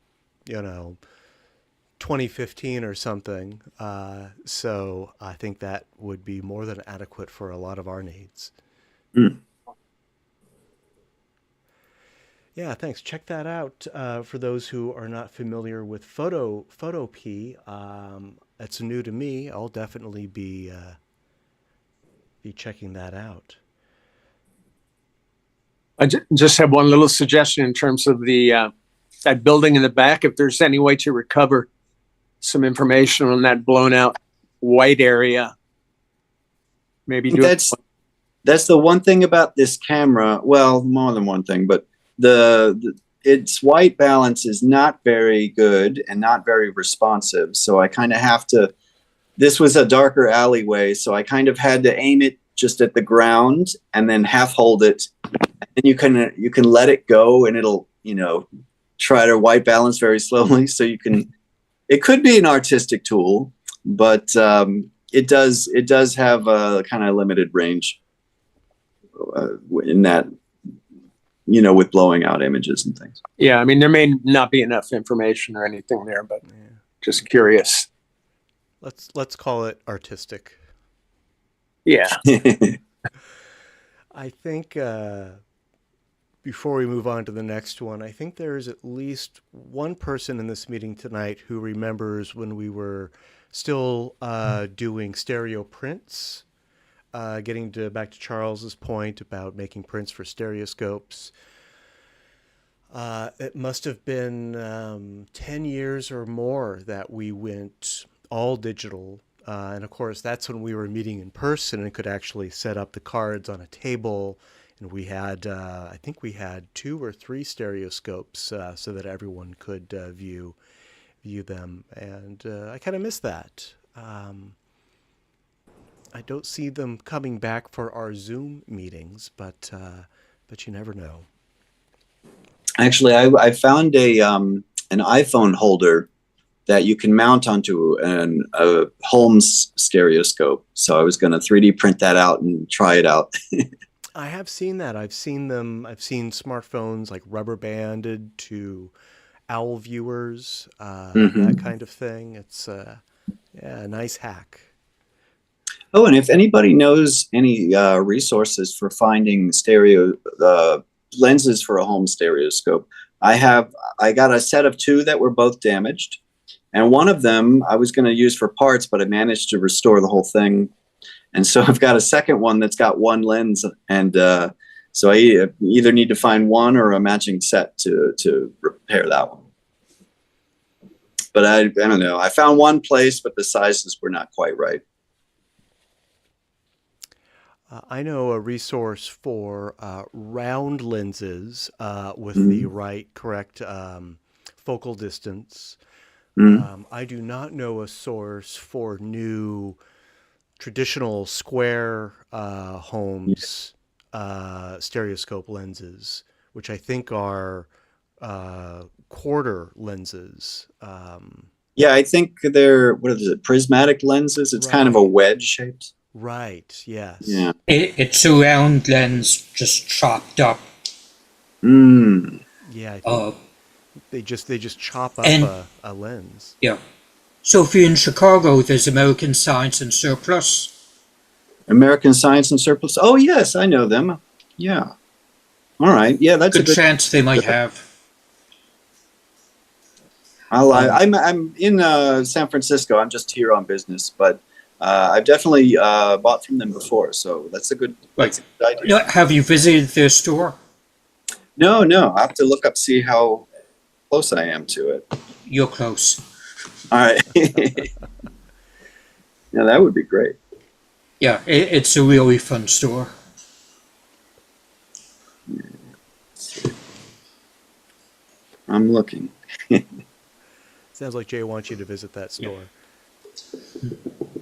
Speaker 1: 2015 or something. So I think that would be more than adequate for a lot of our needs.
Speaker 4: Mm.
Speaker 1: Yeah, thanks. Check that out. For those who are not familiar with Photopea, it's new to me. I'll definitely be checking that out.
Speaker 2: I just have one little suggestion in terms of the that building in the back. If there's any way to recover some information on that blown out white area, maybe do it.
Speaker 4: That's the one thing about this camera. Well, more than one thing, but its white balance is not very good and not very responsive. So I kind of have to. This was a darker alleyway, so I kind of had to aim it just at the ground and then half hold it, and you can let it go, and it'll try to white balance very slowly. So you can. It could be an artistic tool, but it does have a kind of limited range in that, with blowing out images and things.
Speaker 2: Yeah, I mean, there may not be enough information or anything there, but just curious.
Speaker 1: Let's call it artistic.
Speaker 2: Yeah.
Speaker 1: I think before we move on to the next one, I think there is at least one person in this meeting tonight who remembers when we were still doing stereo prints. Getting back to Charles's point about making prints for stereoscopes. It must have been 10 years or more that we went all digital. And of course, that's when we were meeting in person and could actually set up the cards on a table. And we had, I think we had 2 or 3 stereoscopes so that everyone could view them. And I kind of miss that. I don't see them coming back for our Zoom meetings, but you never know.
Speaker 4: Actually, I found an iPhone holder that you can mount onto a Holmes stereoscope. So I was going to 3D print that out and try it out.
Speaker 1: I have seen that. I've seen them. I've seen smartphones like rubber banded to owl viewers, that kind of thing. It's a nice hack.
Speaker 4: Oh, and if anybody knows any resources for finding lenses for a home stereoscope, I got a set of 2 that were both damaged, and one of them I was going to use for parts, but I managed to restore the whole thing, and so I've got a second one that's got 1 lens, and so I either need to find one or a matching set to repair that one. But I don't know. I found one place, but the sizes were not quite right.
Speaker 1: I know a resource for round lenses with the correct focal distance. I do not know a source for new traditional square Holmes stereoscope lenses, which I think are quarter lenses.
Speaker 4: Yeah, I think they're, what is it, prismatic lenses? It's kind of a wedge shaped.
Speaker 1: Right, yes.
Speaker 4: Yeah.
Speaker 3: It's a round lens just chopped up.
Speaker 1: Yeah, I think they just chop up a lens.
Speaker 3: Yeah. So if you're in Chicago, there's American Science and Surplus.
Speaker 4: American Science and Surplus. Oh yes, I know them. Yeah. All right. Yeah, that's
Speaker 3: Good
Speaker 4: a good
Speaker 3: chance they might have.
Speaker 4: I'm in San Francisco. I'm just here on business, but I've definitely bought from them before, so that's a good idea.
Speaker 3: Have you visited their store?
Speaker 4: No. I have to look up, see how close I am to it.
Speaker 3: You're close.
Speaker 4: All right. Yeah, that would be great.
Speaker 3: Yeah, it's a really fun store.
Speaker 4: I'm looking.
Speaker 1: Sounds like Jay wants you to visit that store.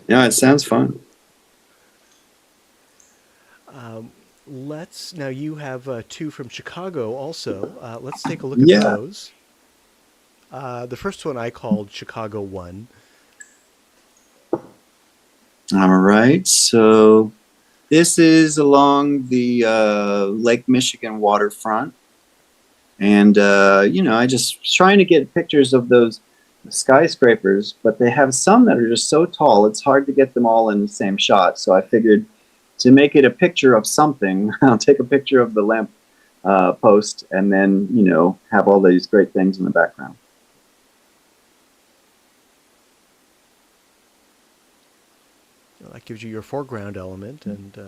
Speaker 4: Yeah, it sounds fun.
Speaker 1: Now you have 2 from Chicago also. Let's take a look at those. The first one I called Chicago 1.
Speaker 4: All right, so this is along the Lake Michigan waterfront. And, I just was trying to get pictures of those skyscrapers, but they have some that are just so tall, it's hard to get them all in the same shot. So I figured to make it a picture of something, I'll take a picture of the lamp post and then, have all these great things in the background.
Speaker 1: Well, that gives you your foreground element, and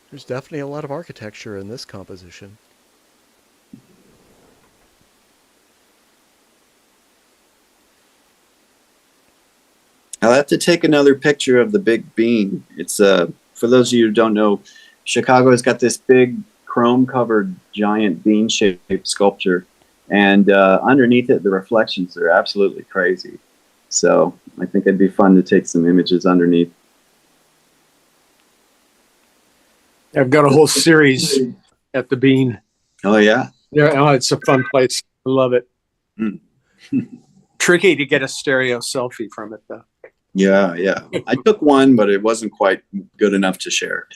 Speaker 1: there's definitely a lot of architecture in this composition.
Speaker 4: I'll have to take another picture of the big bean. It's for those of you who don't know, Chicago has got this big chrome-covered giant bean-shaped sculpture, and underneath it, the reflections are absolutely crazy. So I think it'd be fun to take some images underneath.
Speaker 2: I've got a whole series at the Bean.
Speaker 4: Oh yeah,
Speaker 2: Yeah, oh, it's a fun place. I love it.
Speaker 4: Mm.
Speaker 2: Tricky to get a stereo selfie from it, though.
Speaker 4: yeah. I took one, but it wasn't quite good enough to share.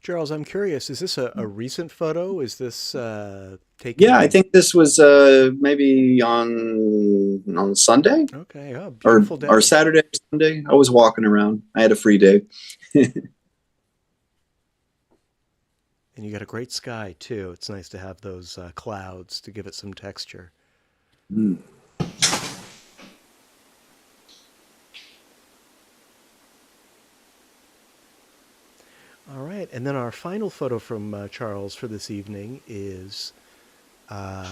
Speaker 1: Charles, I'm curious, is this a recent photo? Is this taken?
Speaker 4: Yeah, I think this was maybe on Sunday
Speaker 1: Okay, oh,
Speaker 4: or
Speaker 1: beautiful day.
Speaker 4: or Saturday or Sunday. I was walking around. I had a free day.
Speaker 1: And you got a great sky, too. It's nice to have those clouds to give it some texture.
Speaker 4: Mm.
Speaker 1: All right, and then our final photo from Charles for this evening is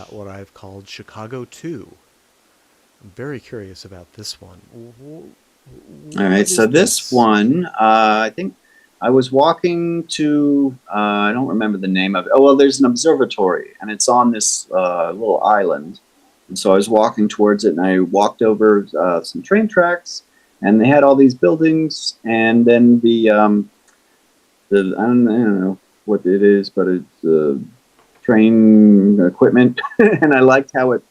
Speaker 1: what I've called Chicago 2. I'm very curious about this one.
Speaker 4: All right, so this one, I think I was walking to, I don't remember the name of it. Oh, well, there's an observatory, and it's on this little island. And so I was walking towards it, and I walked over some train tracks, and they had all these buildings, and then I don't know what it is, but it's train equipment, and I liked how it,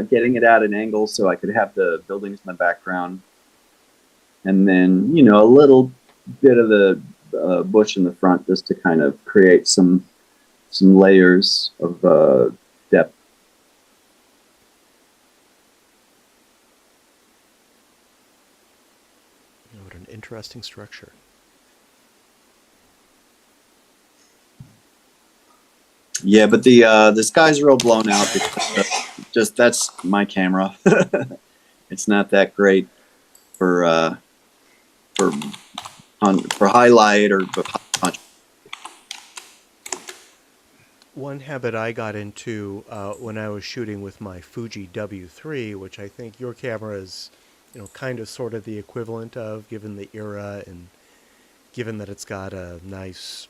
Speaker 4: getting it at an angle so I could have the buildings in the background. And then, a little bit of the bush in the front just to kind of create some layers of depth.
Speaker 1: What an interesting structure.
Speaker 4: Yeah, but the sky's real blown out because just that's my camera. It's not that great for highlight or punch.
Speaker 1: One habit I got into when I was shooting with my Fuji W3, which I think your camera is, kind of sort of the equivalent of, given the era and given that it's got a nice,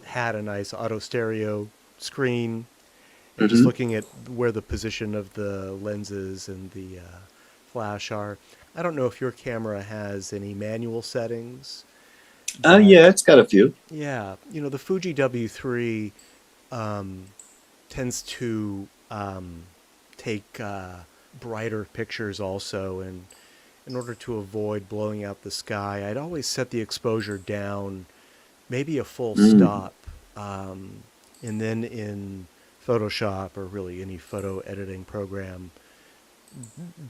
Speaker 1: had a nice auto stereo screen, and just looking at where the position of the lenses and the flash are. I don't know if your camera has any manual settings.
Speaker 4: Yeah, it's got a few.
Speaker 1: Yeah, the Fuji W3 tends to take brighter pictures also, and in order to avoid blowing out the sky, I'd always set the exposure down, maybe a full stop, and then in Photoshop or really any photo editing program,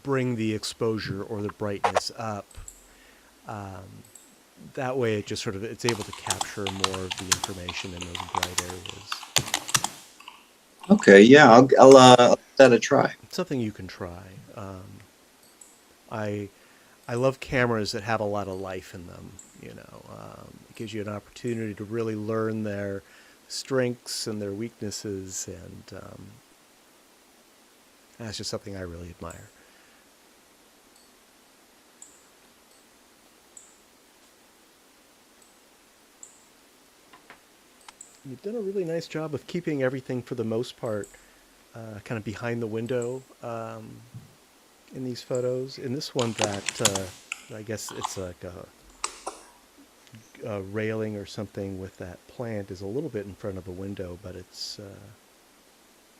Speaker 1: bring the exposure or the brightness up. That way it just it's able to capture more of the information in those bright areas.
Speaker 4: Okay, yeah, I'll give that a try.
Speaker 1: It's something you can try. I love cameras that have a lot of life in them. It gives you an opportunity to really learn their strengths and their weaknesses, and that's just something I really admire. You've done a really nice job of keeping everything, for the most part, kind of behind the window in these photos. In this one, that I guess it's like railing or something with that plant is a little bit in front of a window, but it's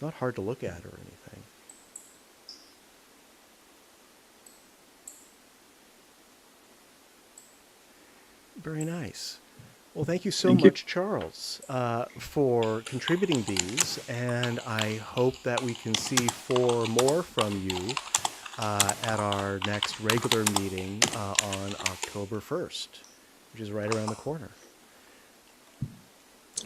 Speaker 1: not hard to look at or anything. Very nice. Well, thank you so much, Charles, for contributing these, and I hope that we can see 4 more from you at our next regular meeting on October 1st, which is right around the corner.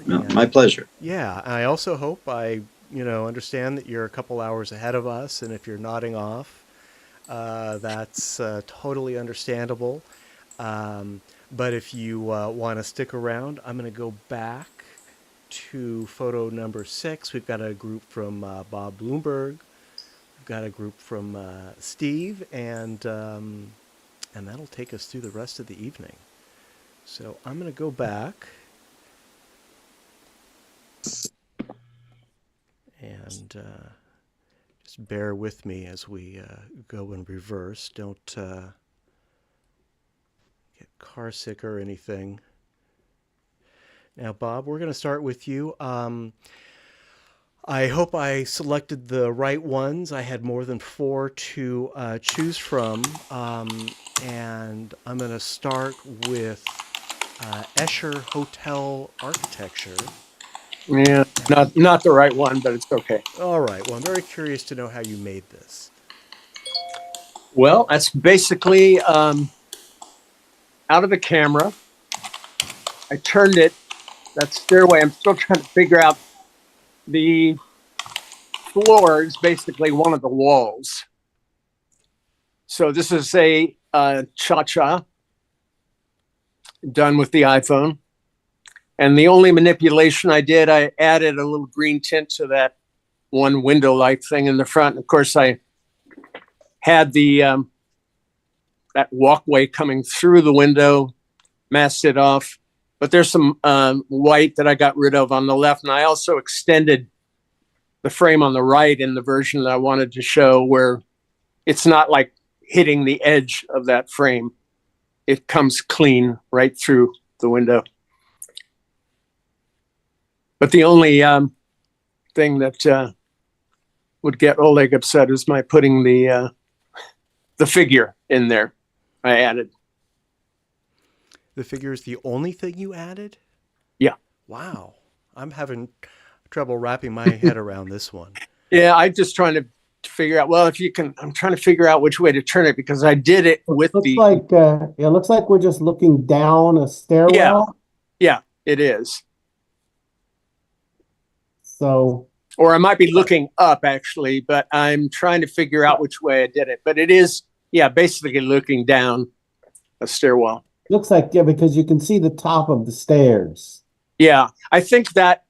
Speaker 4: No, my pleasure.
Speaker 1: Yeah, I also hope understand that you're a couple hours ahead of us, and if you're nodding off, that's totally understandable. But if you want to stick around, I'm going to go back to photo number 6. We've got a group from Bob Bloomberg. We've got a group from Steve, and that'll take us through the rest of the evening. So I'm going to go back and just bear with me as we go in reverse. Don't get car sick or anything. Now, Bob, we're going to start with you. I hope I selected the right ones. I had more than 4 to choose from. And I'm going to start with Escher Hotel Architecture.
Speaker 2: Yeah, not the right one, but it's okay.
Speaker 1: All right. Well, I'm very curious to know how you made this.
Speaker 2: Well, that's basically out of the camera. I turned it, that stairway. I'm still trying to figure out the floor is basically one of the walls. So this is a cha-cha done with the iPhone. And the only manipulation I did, I added a little green tint to that one window-like thing in the front. Of course, I had the that walkway coming through the window, masked it off. But there's some white that I got rid of on the left. And I also extended the frame on the right in the version that I wanted to show, where it's not like hitting the edge of that frame. It comes clean right through the window. But the only thing that would get Oleg upset is my putting the figure in there. I added.
Speaker 1: The figure is the only thing you added?
Speaker 2: Yeah.
Speaker 1: Wow. I'm having trouble wrapping my head around this one.
Speaker 2: Yeah, I'm just trying to figure out, well, if you can, I'm trying to figure out which way to turn it, because I did it with
Speaker 5: It looks like we're just looking down a stairwell.
Speaker 2: Yeah, it is.
Speaker 5: So,
Speaker 2: or I might be looking up actually, but I'm trying to figure out which way I did it. But it is, yeah, basically looking down a stairwell.
Speaker 5: looks like, yeah, because you can see the top of the stairs.
Speaker 2: Yeah, I think that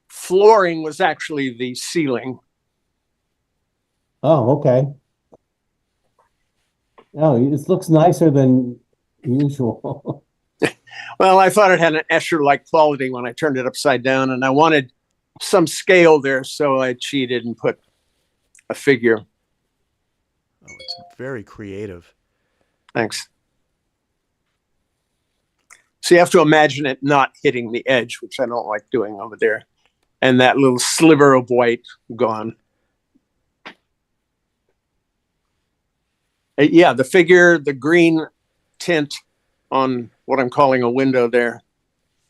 Speaker 2: flooring was actually the ceiling.
Speaker 5: Oh, okay. Oh, it looks nicer than usual.
Speaker 2: Well, I thought it had an Escher-like quality when I turned it upside down, and I wanted some scale there, so I cheated and put a figure.
Speaker 1: Oh, it's very creative.
Speaker 2: Thanks. So you have to imagine it not hitting the edge, which I don't like doing over there. And that little sliver of white gone. Yeah, the figure, the green tint on what I'm calling a window there,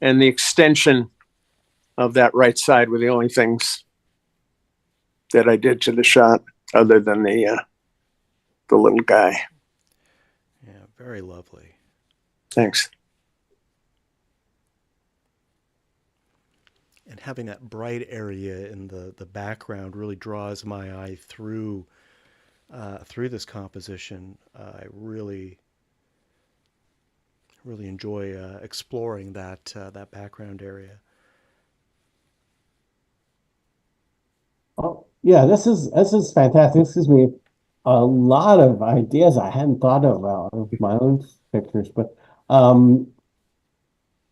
Speaker 2: and the extension of that right side were the only things that I did to the shot, other than the little guy.
Speaker 1: Yeah, very lovely.
Speaker 2: Thanks.
Speaker 1: And having that bright area in the background really draws my eye through this composition. I really enjoy exploring that background area.
Speaker 5: Oh, yeah, this is fantastic. This gives me a lot of ideas I hadn't thought of my own pictures, but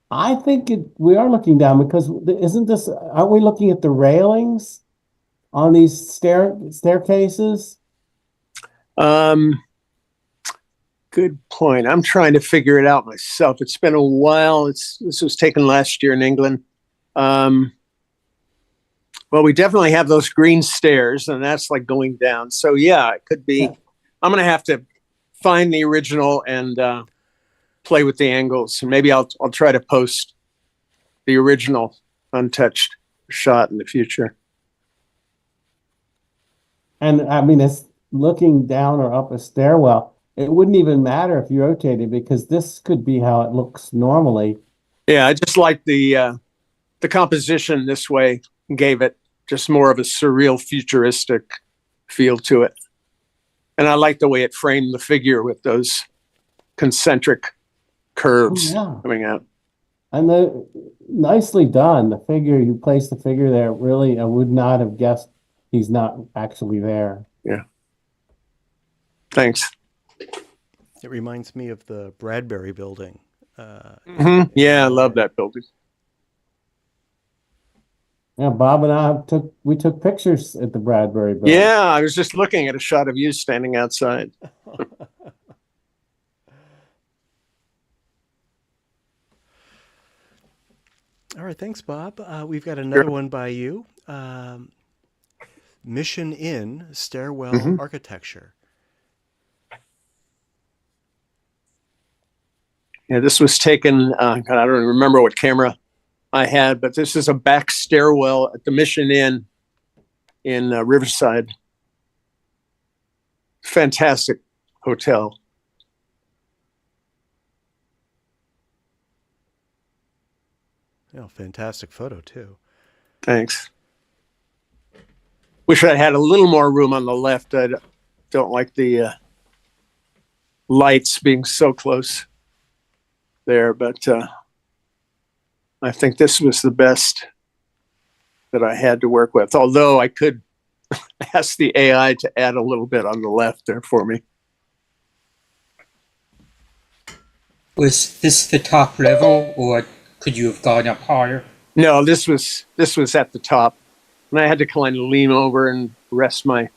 Speaker 5: I think we are looking down, because aren't we looking at the railings on these staircases?
Speaker 2: Good point. I'm trying to figure it out myself. It's been a while. This was taken last year in England. Well, we definitely have those green stairs, and that's like going down. So yeah, it could be.
Speaker 5: Yeah.
Speaker 2: I'm gonna have to find the original and play with the angles, and maybe I'll try to post the original untouched shot in the future.
Speaker 5: And I mean, it's looking down or up a stairwell. It wouldn't even matter if you rotated because this could be how it looks normally.
Speaker 2: Yeah, I just like the composition this way. Gave it just more of a surreal, futuristic feel to it. And I like the way it framed the figure with those concentric curves coming out.
Speaker 5: And nicely done. The figure, you placed the figure there. Really, I would not have guessed he's not actually there.
Speaker 2: Yeah. Thanks.
Speaker 1: It reminds me of the Bradbury building.
Speaker 2: Yeah, I love that building.
Speaker 5: Yeah, Bob and I took pictures at the Bradbury building.
Speaker 2: Yeah, I was just looking at a shot of you standing outside.
Speaker 1: All right, thanks, Bob. We've got another one by you. Mission Inn Stairwell Architecture.
Speaker 2: Yeah, this was taken, I don't remember what camera I had, but this is a back stairwell at the Mission Inn in Riverside. Fantastic hotel.
Speaker 1: Oh, fantastic photo, too.
Speaker 2: Thanks. Wish I had a little more room on the left. I don't like the lights being so close there, but I think this was the best that I had to work with. Although I could ask the AI to add a little bit on the left there for me.
Speaker 3: Was this the top level, or could you have gone up higher?
Speaker 2: No, this was at the top, and I had to kind of lean over and rest my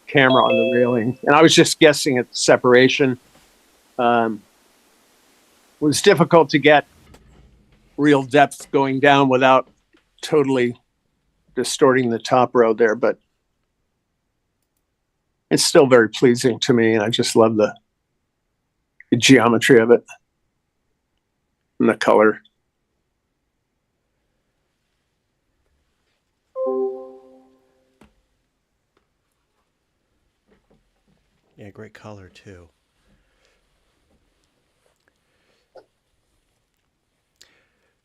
Speaker 2: camera on the railing. And I was just guessing at the separation. It was difficult to get real depth going down without totally distorting the top row there, but it's still very pleasing to me, and I just love the geometry of it and the color.
Speaker 1: Yeah, great color, too.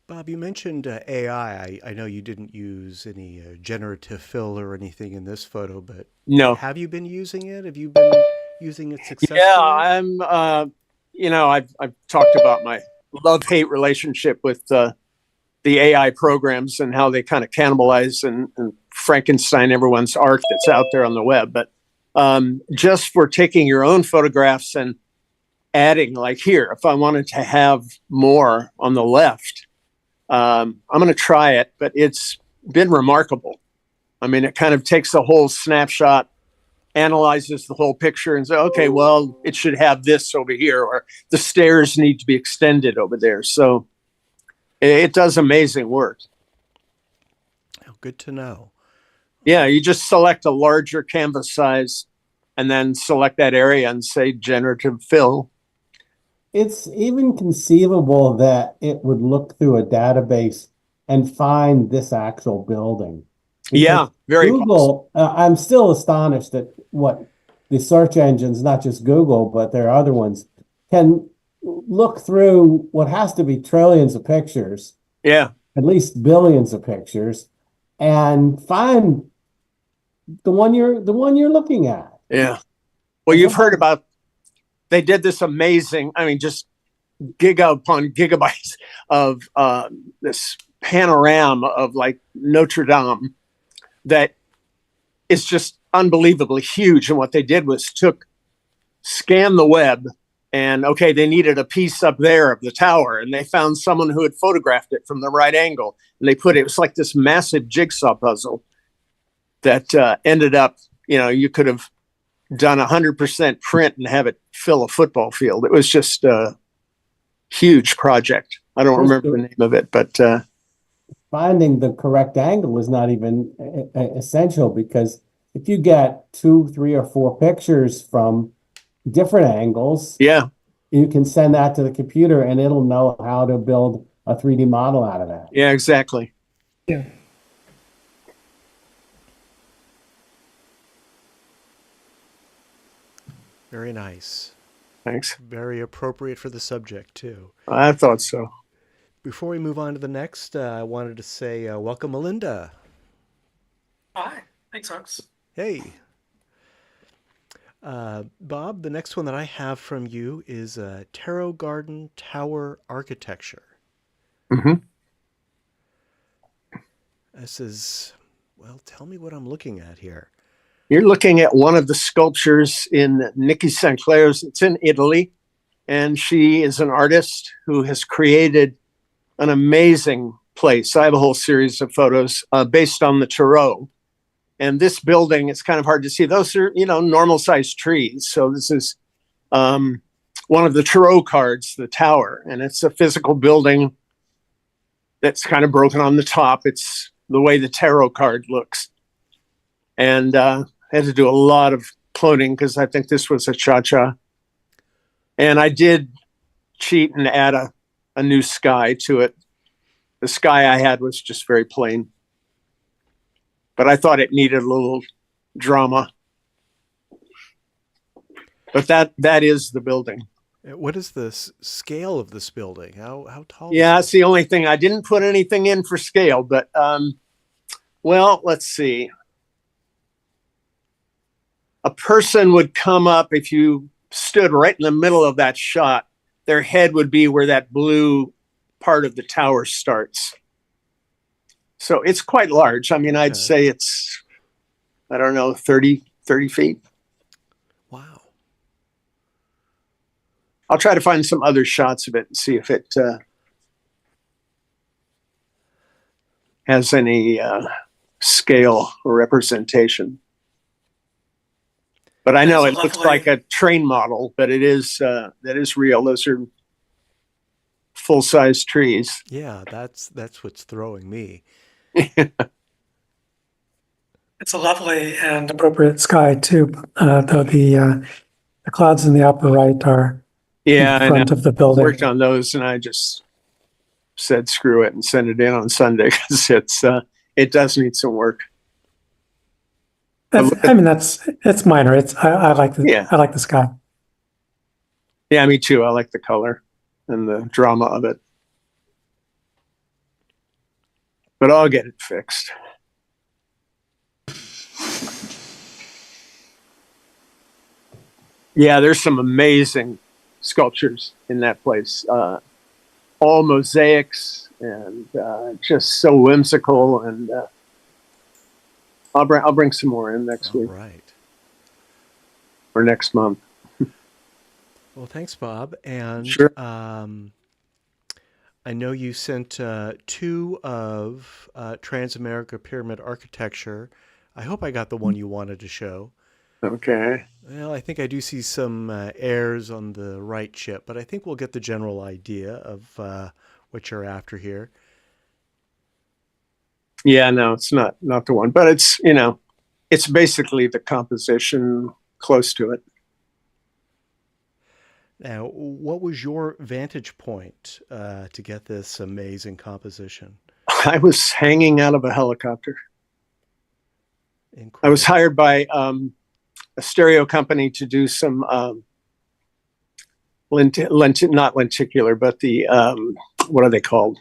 Speaker 1: Bob, you mentioned AI. I know you didn't use any generative fill or anything in this photo, but
Speaker 2: No.
Speaker 1: have you been using it? Have you been using it successfully?
Speaker 2: Yeah, I'm, I've talked about my love-hate relationship with the AI programs and how they kind of cannibalize and Frankenstein everyone's art that's out there on the web. But just for taking your own photographs and adding, like here, if I wanted to have more on the left, I'm going to try it, but it's been remarkable. I mean, it kind of takes a whole snapshot, analyzes the whole picture and says, okay, well, it should have this over here, or the stairs need to be extended over there. So it does amazing work.
Speaker 1: Oh, good to know.
Speaker 2: Yeah, you just select a larger canvas size and then select that area and say generative fill.
Speaker 5: It's even conceivable that it would look through a database and find this actual building.
Speaker 2: Yeah, very
Speaker 5: Google, I'm still astonished at what the search engines, not just Google, but there are other ones, can look through what has to be trillions of pictures,
Speaker 2: Yeah,
Speaker 5: at least billions of pictures, and find the one you're looking at.
Speaker 2: yeah. Well, you've heard about, they did this amazing, I mean, just giga upon gigabytes of this panorama of like Notre Dame that is just unbelievably huge. And what they did was scan the web, and okay, they needed a piece up there of the tower, and they found someone who had photographed it from the right angle, and they put it was like this massive jigsaw puzzle that ended up, you could have done 100% print and have it fill a football field. It was just a huge project. I don't remember the name of it, but
Speaker 5: Finding the correct angle is not even essential, because if you get 2, 3, or 4 pictures from different angles,
Speaker 2: yeah,
Speaker 5: you can send that to the computer and it'll know how to build a 3D model out of that.
Speaker 2: yeah, exactly.
Speaker 6: Yeah.
Speaker 1: Very nice.
Speaker 2: Thanks.
Speaker 1: Very appropriate for the subject, too.
Speaker 2: I thought so.
Speaker 1: Before we move on to the next, I wanted to say welcome, Melinda.
Speaker 7: Hi. Thanks, Alex.
Speaker 1: Hey. Bob, the next one that I have from you is Tarot Garden Tower Architecture.
Speaker 2: Mm-hmm.
Speaker 1: This is, well, tell me what I'm looking at here.
Speaker 2: You're looking at one of the sculptures in Nikki Sinclair's. It's in Italy, and she is an artist who has created an amazing place. I have a whole series of photos based on the Tarot. And this building, it's kind of hard to see. Those are, normal sized trees. So this is one of the Tarot cards, the tower. And it's a physical building that's kind of broken on the top. It's the way the tarot card looks. And I had to do a lot of cloning because I think this was a cha-cha. And I did cheat and add a new sky to it. The sky I had was just very plain. But I thought it needed a little drama. But that is the building.
Speaker 1: What is the scale of this building? How tall?
Speaker 2: Yeah, that's the only thing. I didn't put anything in for scale, but well, let's see. A person would come up, if you stood right in the middle of that shot, their head would be where that blue part of the tower starts. So it's quite large. I mean, I'd say it's, I don't know, 30 feet.
Speaker 1: Wow.
Speaker 2: I'll try to find some other shots of it and see if it has any scale or representation. But I know it looks like a train model, but that is real. Those are full-size trees.
Speaker 1: Yeah, that's what's throwing me.
Speaker 7: It's a lovely and appropriate sky too, though the clouds in the upper right are in front of the building.
Speaker 2: I worked on those, and I just said screw it and sent it in on Sunday because it does need some work.
Speaker 7: It's minor. I like the sky.
Speaker 2: Yeah, me too. I like the color and the drama of it. But I'll get it fixed. Yeah, there's some amazing sculptures in that place. All mosaics and just so whimsical. And I'll bring some more in next week.
Speaker 1: Right.
Speaker 2: Or next month.
Speaker 1: Well, thanks, Bob. And
Speaker 2: sure.
Speaker 1: I know you sent 2 of Transamerica Pyramid Architecture. I hope I got the one you wanted to show.
Speaker 2: Okay.
Speaker 1: Well, I think I do see some errors on the right chip, but I think we'll get the general idea of what you're after here.
Speaker 2: Yeah, no, it's not the one, but it's, it's basically the composition close to it.
Speaker 1: Now, what was your vantage point to get this amazing composition?
Speaker 2: I was hanging out of a helicopter.
Speaker 1: Incredible.
Speaker 2: I was hired by a stereo company to do some not lenticular, but the what are they called?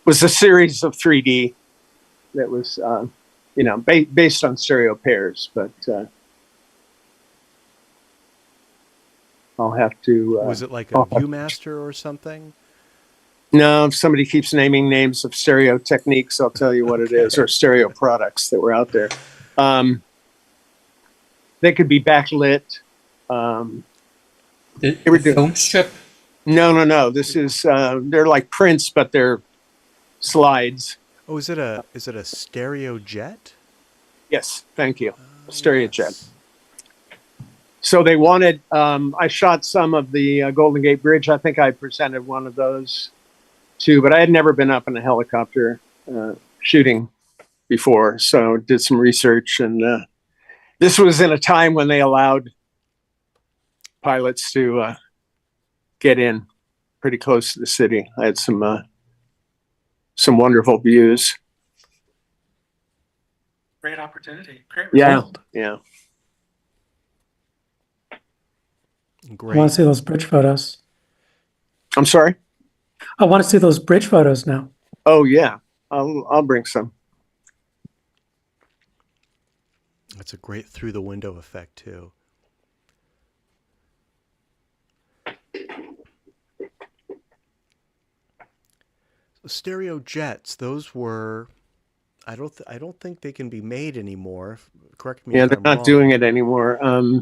Speaker 2: Was a series of 3D that was based on stereo pairs, but I'll have to.
Speaker 1: Was it like a Viewmaster or something?
Speaker 2: No, if somebody keeps naming names of stereo techniques, I'll tell you what it is, or stereo products that were out there. They could be backlit.
Speaker 3: The film strip?
Speaker 2: No. This is they're like prints, but they're slides.
Speaker 1: Oh, is it a stereo jet?
Speaker 2: Yes, thank you. Stereo jet.
Speaker 1: Yes.
Speaker 2: So they wanted, I shot some of the Golden Gate Bridge. I think I presented one of those too, but I had never been up in a helicopter shooting before. So did some research, and this was in a time when they allowed pilots to get in pretty close to the city. I had some wonderful views.
Speaker 7: Great opportunity. Great
Speaker 2: Yeah,
Speaker 7: result.
Speaker 2: yeah.
Speaker 7: I want
Speaker 1: Great.
Speaker 7: to see those bridge photos.
Speaker 2: I'm sorry.
Speaker 7: I want to see those bridge photos now.
Speaker 2: Oh yeah, I'll bring some.
Speaker 1: That's a great through the window effect too. So stereo jets, those were. I don't think they can be made anymore. Correct me
Speaker 2: Yeah,
Speaker 1: if
Speaker 2: they're
Speaker 1: I'm
Speaker 2: not
Speaker 1: wrong.
Speaker 2: doing it anymore.
Speaker 1: I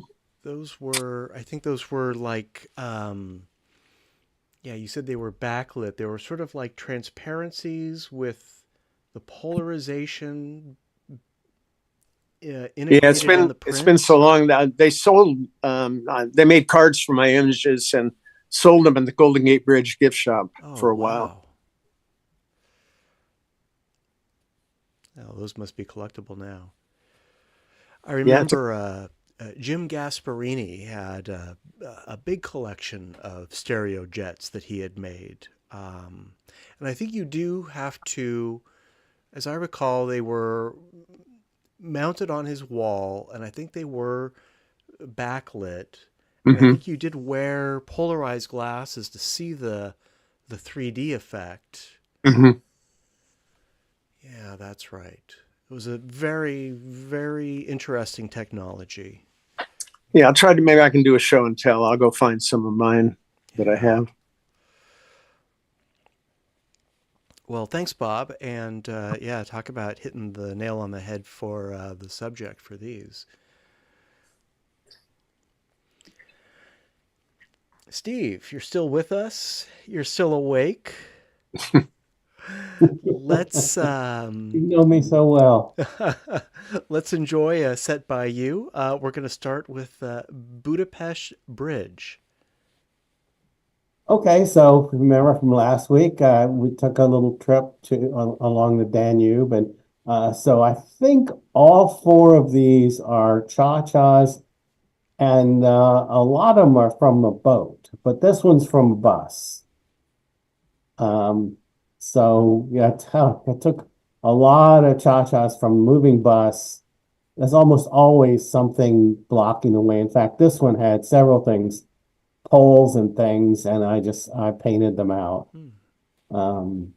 Speaker 1: think those were like, yeah, you said they were backlit. They were sort of like transparencies with the polarization
Speaker 2: Yeah,
Speaker 1: integrated in the print.
Speaker 2: it's been so long that they sold. They made cards for my images and sold them in the Golden Gate Bridge gift shop
Speaker 1: Oh,
Speaker 2: for a while.
Speaker 1: wow. Oh, those must be collectible now. I remember Jim Gasparini had a big collection of stereo jets that he had made. And I think you do have to, as I recall, they were mounted on his wall, and I think they were backlit. And I
Speaker 2: Hmm.
Speaker 1: think you did wear polarized glasses to see the 3D effect.
Speaker 2: Hmm.
Speaker 1: Yeah, that's right. It was a very, very interesting technology.
Speaker 2: Yeah, I'll try to. Maybe I can do a show and tell. I'll go find some of mine that I have.
Speaker 1: Well, thanks, Bob. And yeah, talk about hitting the nail on the head for the subject for these. Steve, you're still with us. You're still awake. Let's
Speaker 5: You know me so well.
Speaker 1: let's enjoy a set by you. We're going to start with Budapest Bridge.
Speaker 5: Okay, so remember from last week, we took a little trip along the Danube, and so I think all four of these are cha-chas, and a lot of them are from a boat, but this one's from a bus. So yeah, I took a lot of cha-chas from a moving bus. There's almost always something blocking the way. In fact, this one had several things, poles and things, and I painted them out.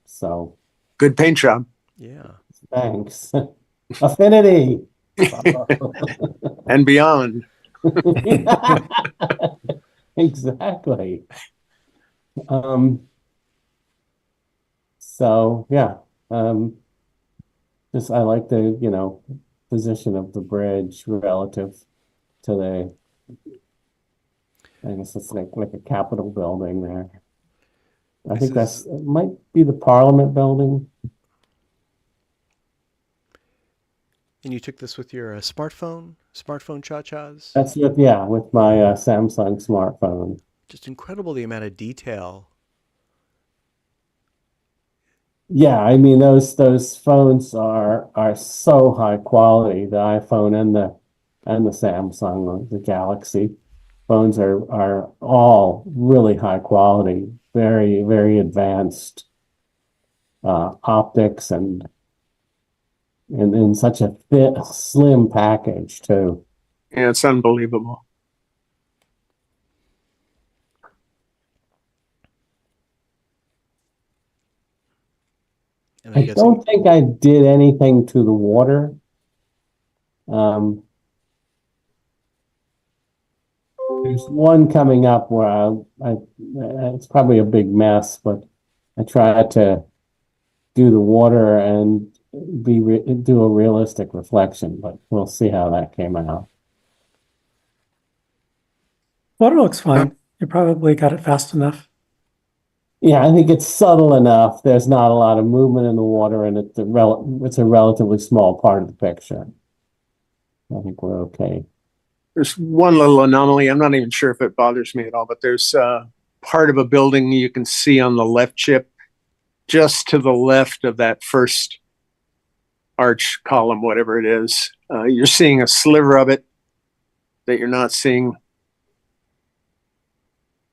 Speaker 5: So
Speaker 2: Good paint job.
Speaker 1: Yeah.
Speaker 5: thanks. Affinity.
Speaker 2: And beyond.
Speaker 5: Exactly. So yeah, just I like the, position of the bridge relative to I guess it's like a Capitol building there. I think it might be the Parliament building.
Speaker 1: And you took this with your smartphone cha-chas?
Speaker 5: That's with my Samsung smartphone.
Speaker 1: Just incredible the amount of detail.
Speaker 5: Yeah, I mean those phones are so high quality. The iPhone and the Samsung, the Galaxy phones are all really high quality, very, very advanced optics and in such a slim package too.
Speaker 2: Yeah, it's unbelievable.
Speaker 1: And
Speaker 5: I don't think I did anything to the water. There's one coming up where it's probably a big mess, but I tried to do the water and do a realistic reflection, but we'll see how that came out.
Speaker 7: Photo looks fine. You probably got it fast enough.
Speaker 5: Yeah, I think it's subtle enough. There's not a lot of movement in the water, and it's a relatively small part of the picture. I think we're okay.
Speaker 2: There's one little anomaly. I'm not even sure if it bothers me at all, but there's part of a building you can see on the left chip, just to the left of that first arch column, whatever it is. You're seeing a sliver of it that you're not seeing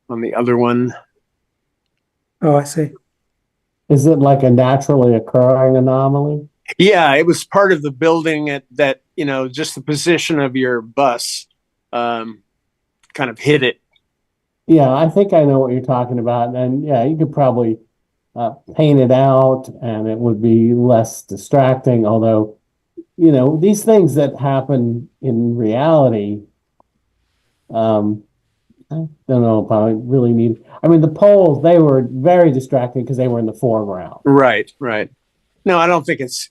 Speaker 2: on the other one.
Speaker 7: Oh, I see.
Speaker 5: Is it like a naturally occurring anomaly?
Speaker 2: Yeah, it was part of the building that, just the position of your bus kind of hit it.
Speaker 5: Yeah, I think I know what you're talking about. And yeah, you could probably paint it out and it would be less distracting. Although, these things that happen in reality, I don't know if I really need. I mean, the poles, they were very distracting because they were in the foreground.
Speaker 2: Right. No, I don't think it's,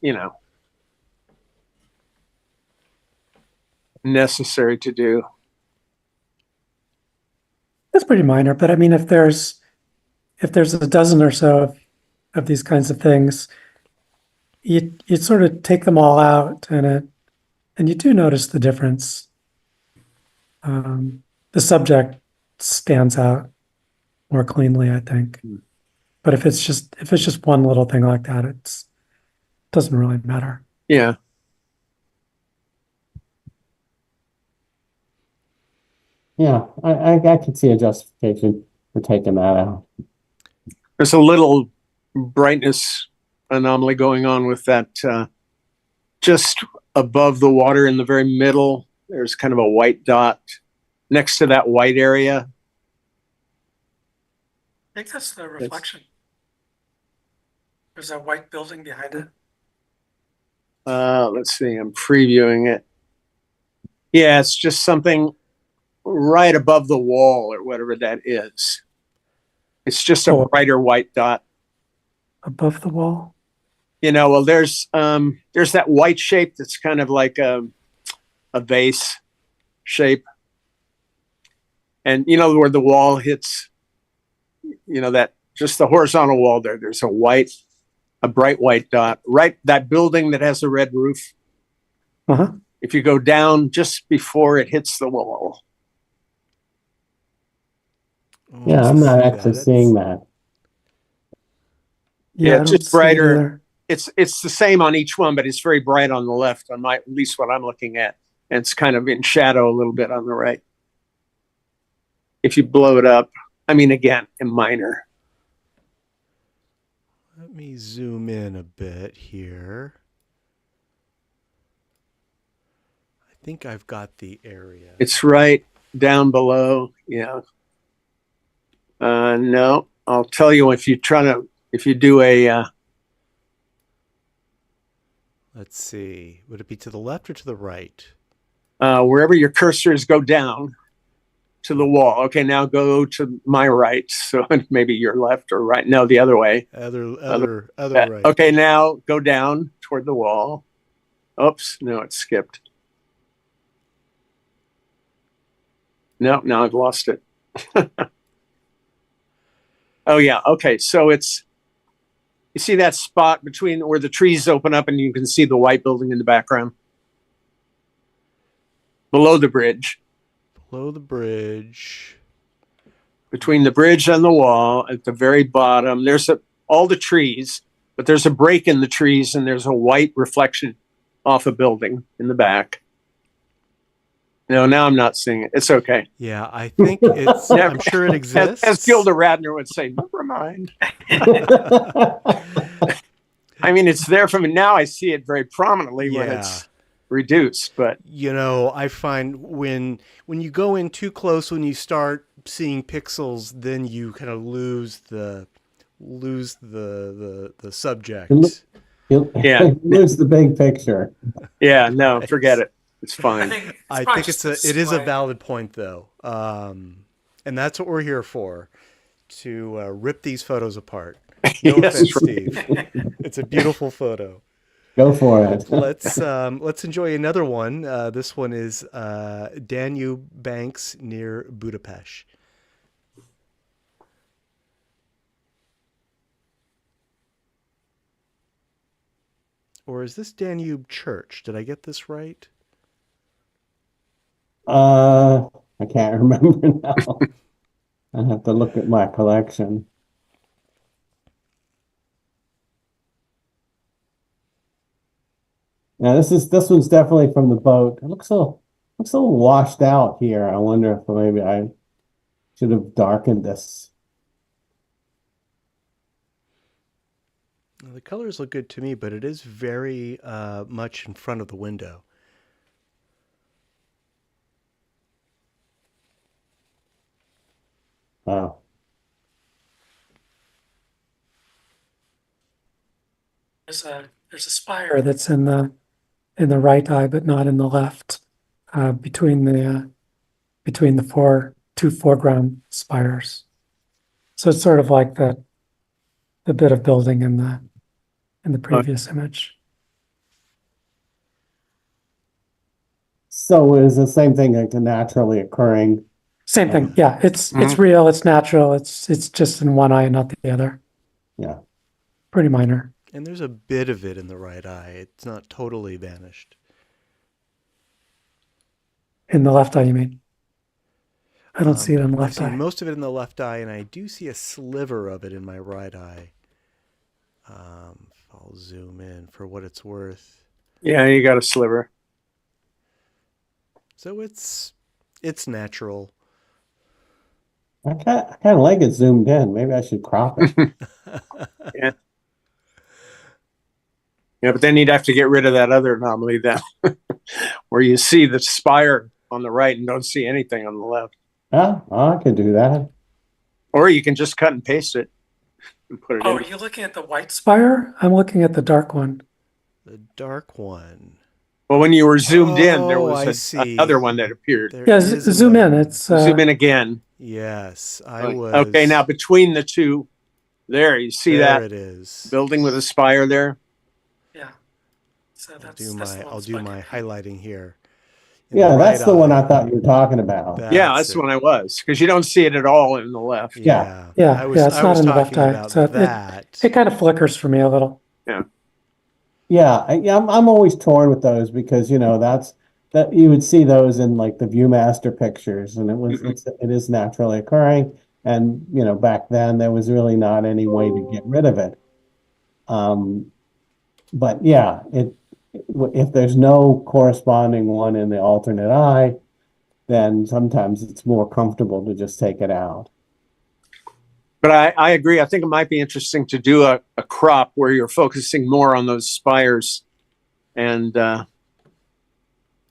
Speaker 2: necessary to do.
Speaker 7: That's pretty minor, but I mean, if there's a dozen or so of these kinds of things, you sort of take them all out, and you do notice the difference. The subject stands out more cleanly, I think. But if it's just one little thing like that, it doesn't really matter.
Speaker 2: Yeah.
Speaker 5: Yeah, I could see a justification for taking that out.
Speaker 2: There's a little brightness anomaly going on with that just above the water in the very middle. There's kind of a white dot next to that white area.
Speaker 7: I think that's the reflection. There's a white building behind it.
Speaker 2: Let's see, I'm previewing it. Yeah, it's just something right above the wall or whatever that is. It's just a brighter white dot.
Speaker 7: Above the wall?
Speaker 2: Well, there's that white shape that's kind of like a vase shape. And where the wall hits, that just the horizontal wall there's a bright white dot, right? That building that has a red roof.
Speaker 7: Uh-huh.
Speaker 2: If you go down just before it hits the wall.
Speaker 5: Yeah, I'm not actually seeing that.
Speaker 2: Yeah, it's just brighter. It's the same on each one, but it's very bright on the left on at least what I'm looking at. And it's kind of in shadow a little bit on the right. If you blow it up, I mean, again, in minor.
Speaker 1: Let me zoom in a bit here. I think I've got the area.
Speaker 2: It's right down below. Yeah. No, I'll tell you if you do a.
Speaker 1: Let's see. Would it be to the left or to the right?
Speaker 2: Wherever your cursor is, go down to the wall. Okay, now go to my right. So maybe your left or right. No, the other way.
Speaker 1: Other right.
Speaker 2: Okay, now go down toward the wall. Oops, no, it skipped. No, now I've lost it. Oh yeah, okay. So you see that spot between where the trees open up and you can see the white building in the background? Below the bridge.
Speaker 1: Below the bridge.
Speaker 2: Between the bridge and the wall at the very bottom, there's all the trees, but there's a break in the trees and there's a white reflection off a building in the back. No, now I'm not seeing it. It's okay.
Speaker 1: Yeah, I think it's. I'm sure it exists.
Speaker 2: As Gilda Radner would say, never mind. I mean, it's there from now. I see it very prominently when it's reduced. But
Speaker 1: I find when you go in too close, when you start seeing pixels, then you kind of lose the subject.
Speaker 2: Yeah,
Speaker 5: lose the big picture.
Speaker 2: Yeah, no, forget it. It's fine.
Speaker 1: I think it is a valid point, though, and that's what we're here for, to rip these photos apart. No offense, Steve. It's a beautiful photo.
Speaker 5: Go for it.
Speaker 1: Let's enjoy another one. This one is Danube banks near Budapest. or is this Danube Church? Did I get this right?
Speaker 5: I can't remember now. I have to look at my collection. Now this one's definitely from the boat. It looks a little washed out here. I wonder if maybe I should have darkened this.
Speaker 1: Well, the colors look good to me, but it is very much in front of the window.
Speaker 5: Oh.
Speaker 7: There's a spire that's in the right eye, but not in the left, between the two foreground spires. So it's sort of like the bit of building in the previous image.
Speaker 5: So it is the same thing, like a naturally occurring.
Speaker 7: Same thing, yeah. It's real, it's natural, it's just in one eye and not the other.
Speaker 5: Yeah.
Speaker 7: Pretty minor.
Speaker 1: And there's a bit of it in the right eye. It's not totally vanished.
Speaker 7: In the left eye, you mean? I don't see it in the
Speaker 1: I
Speaker 7: left
Speaker 1: see
Speaker 7: eye.
Speaker 1: most of it in the left eye, and I do see a sliver of it in my right eye. I'll zoom in for what it's worth.
Speaker 2: Yeah, you got a sliver.
Speaker 1: So it's natural.
Speaker 5: I kind of like it zoomed in. Maybe I should crop it.
Speaker 2: Yeah. Yeah, but then you'd have to get rid of that other anomaly then, where you see the spire on the right and don't see anything on the left.
Speaker 5: Yeah, I could do that.
Speaker 2: Or you can just cut and paste it and put it
Speaker 7: Oh,
Speaker 2: in.
Speaker 7: are you looking at the white spire? I'm looking at the dark one.
Speaker 1: The dark one.
Speaker 2: Well, when you were zoomed in, there
Speaker 1: Oh, I
Speaker 2: was
Speaker 1: see.
Speaker 2: another one that appeared.
Speaker 1: There
Speaker 7: Yeah,
Speaker 1: is
Speaker 7: zoom in.
Speaker 1: another.
Speaker 7: It's
Speaker 2: Zoom in again.
Speaker 1: Yes, I was.
Speaker 2: Okay, now between the two, there, you see
Speaker 1: there
Speaker 2: that
Speaker 1: it is.
Speaker 2: building with a spire there?
Speaker 7: yeah. So
Speaker 1: I'll do my highlighting here. In
Speaker 5: Yeah,
Speaker 1: the
Speaker 5: that's
Speaker 1: right
Speaker 5: the one
Speaker 1: eye.
Speaker 5: I thought you were talking about.
Speaker 2: Yeah, that's
Speaker 1: it.
Speaker 2: the one I was, because you don't see it at all in the left.
Speaker 5: Yeah.
Speaker 7: Yeah,
Speaker 1: I
Speaker 7: it's not in the left
Speaker 1: talking
Speaker 7: eye.
Speaker 1: about
Speaker 7: So
Speaker 1: that.
Speaker 7: it kind of flickers for me a little.
Speaker 5: Yeah, I'm always torn with those because that you would see those in like the ViewMaster pictures, and it is naturally occurring, and back then there was really not any way to get rid of it. But yeah, if there's no corresponding one in the alternate eye, then sometimes it's more comfortable to just take it out.
Speaker 2: But I agree. I think it might be interesting to do a crop where you're focusing more on those spires and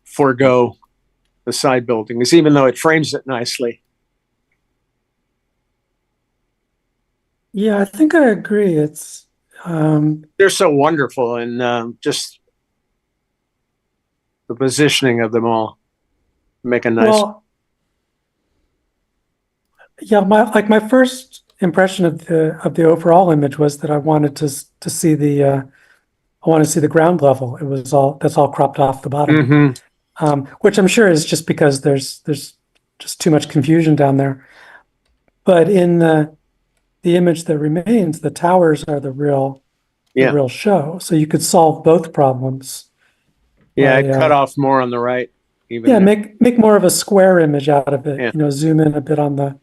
Speaker 2: forego the side buildings, even though it frames it nicely.
Speaker 7: Yeah, I think I agree. It's
Speaker 2: They're so wonderful, and just the positioning of them all make a nice.
Speaker 7: well, yeah. My first impression of the overall image was that I wanted to see the ground level. That's all cropped off the bottom, which I'm sure is just because there's just too much confusion down there. But in the image that remains, the towers are the real show. So you could solve both problems.
Speaker 2: Yeah,
Speaker 7: by,
Speaker 2: I cut off more on the right. Even
Speaker 7: Yeah,
Speaker 2: there.
Speaker 7: make more of a square image out of it.
Speaker 2: Yeah.
Speaker 7: Zoom in a bit on the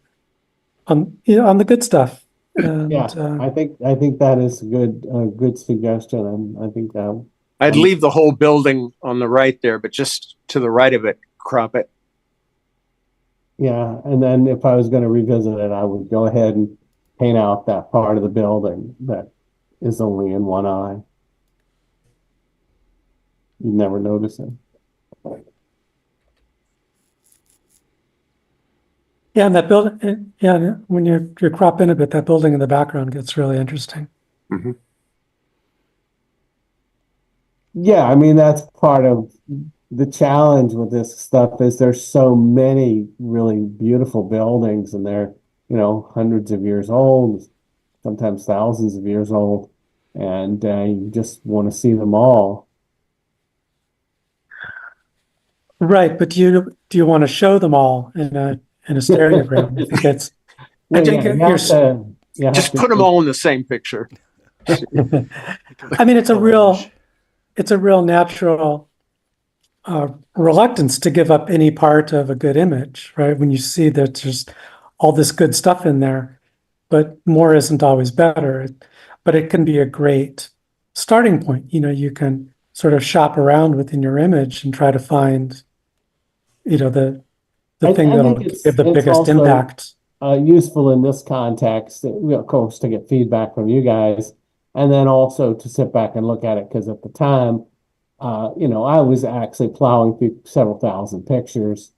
Speaker 7: good stuff. And,
Speaker 5: Yeah, I think that is a good suggestion, and I think that
Speaker 2: I'd leave the whole building on the right there, but just to the right of it, crop it.
Speaker 5: yeah. And then if I was going to revisit it, I would go ahead and paint out that part of the building that is only in one eye. You never notice it.
Speaker 7: Yeah, and that building. Yeah, when you crop in a bit, that building in the background gets really interesting.
Speaker 5: Yeah, I mean that's part of the challenge with this stuff is there's so many really beautiful buildings, and they're hundreds of years old, sometimes thousands of years old, and you just want to see them all.
Speaker 7: Right, but do you want to show them all in a stereogram? I think it's.
Speaker 5: Well,
Speaker 7: I think
Speaker 5: yeah,
Speaker 2: Just put them all in the same picture.
Speaker 7: I mean, it's a real. it's a real natural reluctance to give up any part of a good image, right? When you see that there's all this good stuff in there, but more isn't always better. But it can be a great starting point. You can sort of shop around within your image and try to find, the thing
Speaker 5: I
Speaker 7: that'll
Speaker 5: think
Speaker 7: give the
Speaker 5: it's
Speaker 7: biggest
Speaker 5: also
Speaker 7: impact.
Speaker 5: useful in this context, of course, to get feedback from you guys, and then also to sit back and look at it, because at the time, I was actually plowing through several thousand pictures,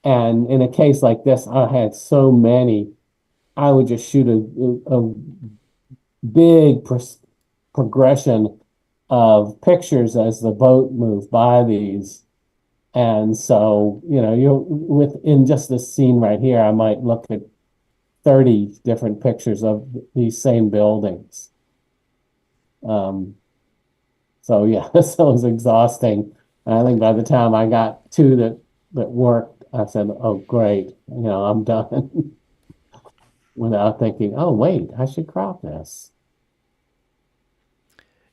Speaker 5: and in a case like this, I had so many, I would just shoot a big progression of pictures as the boat moved by these. And so, within just this scene right here, I might look at 30 different pictures of these same buildings. So yeah, this was exhausting. And I think by the time I got two that worked, I said, "Oh, great, I'm done." Without thinking, "Oh, wait, I should crop this."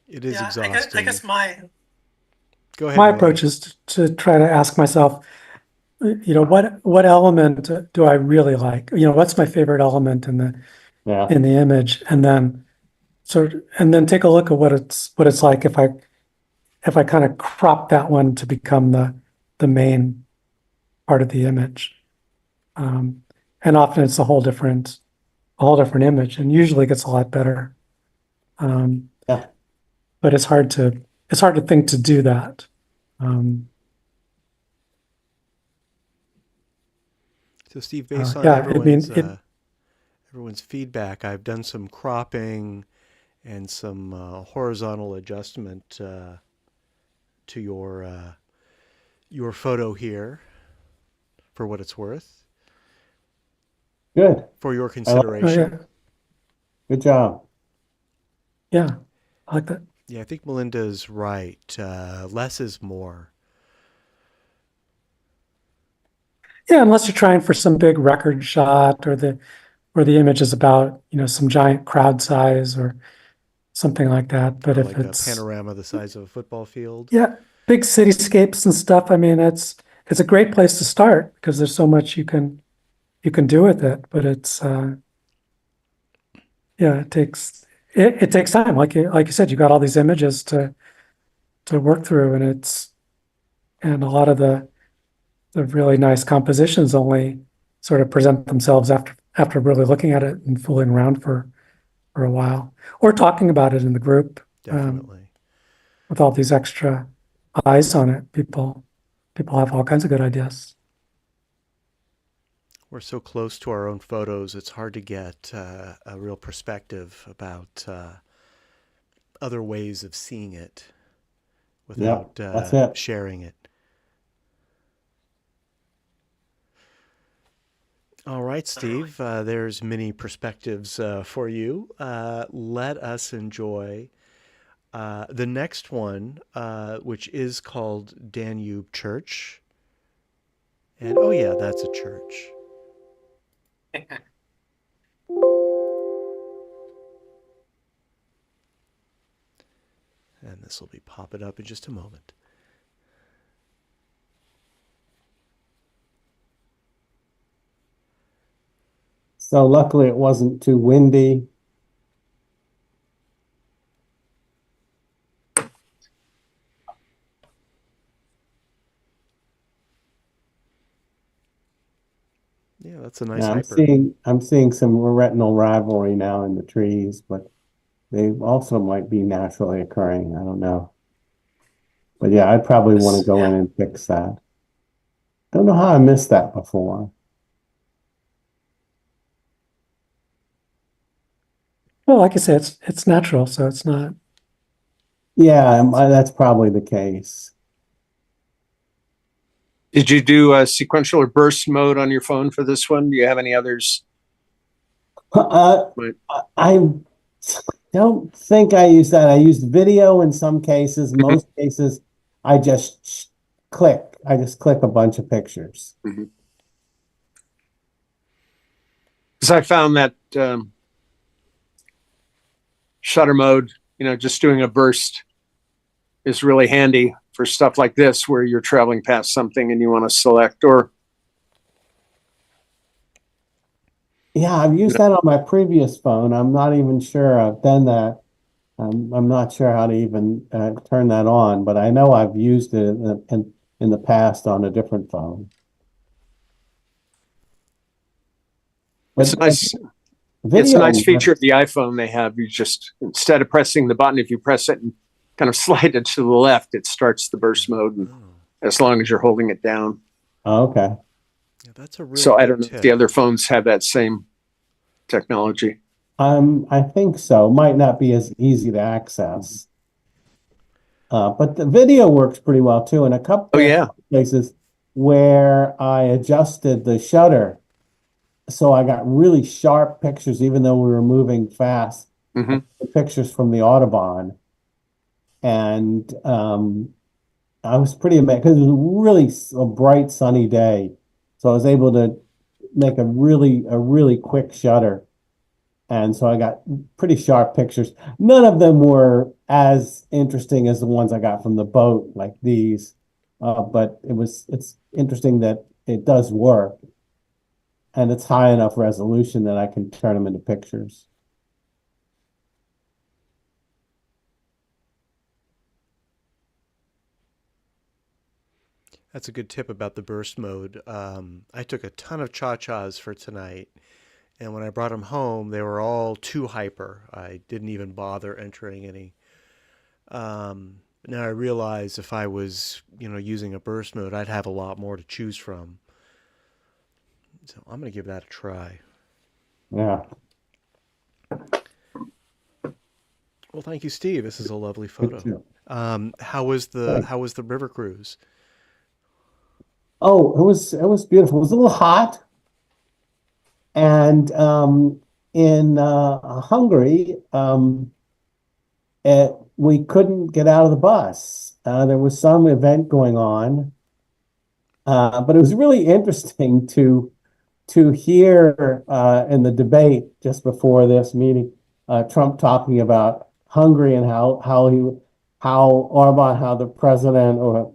Speaker 1: It is
Speaker 7: Yeah,
Speaker 1: exhausting.
Speaker 7: I guess
Speaker 1: Go ahead,
Speaker 7: my
Speaker 1: Melinda.
Speaker 7: approach is to try to ask myself, what element do I really like? What's my favorite element
Speaker 5: Yeah.
Speaker 7: in the image, and then take a look at what it's like if I kind of crop that one to become the main part of the image. And often it's a whole different image, and usually gets a lot better.
Speaker 5: Yeah.
Speaker 7: But it's hard to think to do that.
Speaker 1: So, Steve, based on
Speaker 7: Yeah, I mean,
Speaker 1: everyone's feedback, I've done some cropping and some horizontal adjustment to your photo here, for what it's worth,
Speaker 5: Good.
Speaker 1: for your
Speaker 7: oh,
Speaker 1: consideration.
Speaker 7: yeah,
Speaker 5: Good job.
Speaker 7: yeah, I like that.
Speaker 1: Yeah, I think Melinda's right. Less is more.
Speaker 7: Yeah, unless you're trying for some big record shot, or the image is about, some giant crowd size or something like that. But
Speaker 1: Or
Speaker 7: if
Speaker 1: like a
Speaker 7: it's,
Speaker 1: panorama the size of a football field.
Speaker 7: yeah, big cityscapes and stuff, I mean, it's a great place to start because there's so much you can do with it. But it's yeah, it takes time. Like you said, you got all these images to work through, and a lot of the really nice compositions only sort of present themselves after really looking at it and fooling around for a while, or talking about it in the group.
Speaker 1: Definitely.
Speaker 7: With all these extra eyes on it, people have all kinds of good ideas.
Speaker 1: We're so close to our own photos, it's hard to get a real perspective about other ways of seeing it without
Speaker 5: that's it.
Speaker 1: sharing it. All right, Steve, there's many perspectives for you. Let us enjoy the next one, which is called Danube Church. And oh yeah, that's a church. And this will be popping up in just a moment.
Speaker 5: So luckily it wasn't too windy.
Speaker 1: Yeah, that's a nice
Speaker 5: Yeah,
Speaker 1: hyper.
Speaker 5: I'm seeing some retinal rivalry now in the trees, but they also might be naturally occurring. I don't know. But yeah, I'd probably want to go in and fix that. Don't know how I missed that before.
Speaker 7: Well, like I said, it's natural, so it's not.
Speaker 5: Yeah, that's probably the case.
Speaker 2: Did you do a sequential or burst mode on your phone for this one? Do you have any others?
Speaker 5: I don't think I used that. I used video in some cases. Most cases, I just click a bunch of pictures.
Speaker 2: Because I found that shutter mode, just doing a burst is really handy for stuff like this, where you're traveling past something and you want to select, or
Speaker 5: Yeah, I've used that on my previous phone. I'm not even sure I've done that. I'm not sure how to even turn that on, but I know I've used it in the past on a different phone.
Speaker 2: it's
Speaker 5: But
Speaker 2: nice. It's a
Speaker 5: video,
Speaker 2: nice feature of the iPhone they have. You just, instead of pressing the button, if you press it and kind of slide it to the left, it starts the burst mode, and as long as you're holding it down.
Speaker 5: Oh, okay.
Speaker 1: Yeah, that's a really
Speaker 2: So I
Speaker 1: good
Speaker 2: don't know
Speaker 1: tip.
Speaker 2: if the other phones have that same technology.
Speaker 5: I think so. Might not be as easy to access. But the video works pretty well too. And a couple
Speaker 2: Oh yeah.
Speaker 5: places where I adjusted the shutter, so I got really sharp pictures, even though we were moving fast.
Speaker 2: Hmm.
Speaker 5: The pictures from the Audubon, and I was pretty amazed because it was really a bright, sunny day, so I was able to make a really quick shutter. And so I got pretty sharp pictures. None of them were as interesting as the ones I got from the boat, like these. But it's interesting that it does work. And it's high enough resolution that I can turn them into pictures.
Speaker 1: That's a good tip about the burst mode. I took a ton of cha-chas for tonight, and when I brought them home, they were all too hyper. I didn't even bother entering any. Now I realize if I was, using a burst mode, I'd have a lot more to choose from. So I'm going to give that a try.
Speaker 5: Yeah.
Speaker 1: Well, thank you, Steve. This is a lovely
Speaker 5: Good
Speaker 1: photo.
Speaker 5: too.
Speaker 1: How was the
Speaker 5: Thanks.
Speaker 1: how was the river cruise?
Speaker 5: Oh, it was beautiful. It was a little hot. And in Hungary, we couldn't get out of the bus. There was some event going on, but it was really interesting to hear in the debate just before this meeting, Trump talking about Hungary and how Orban, how the president, or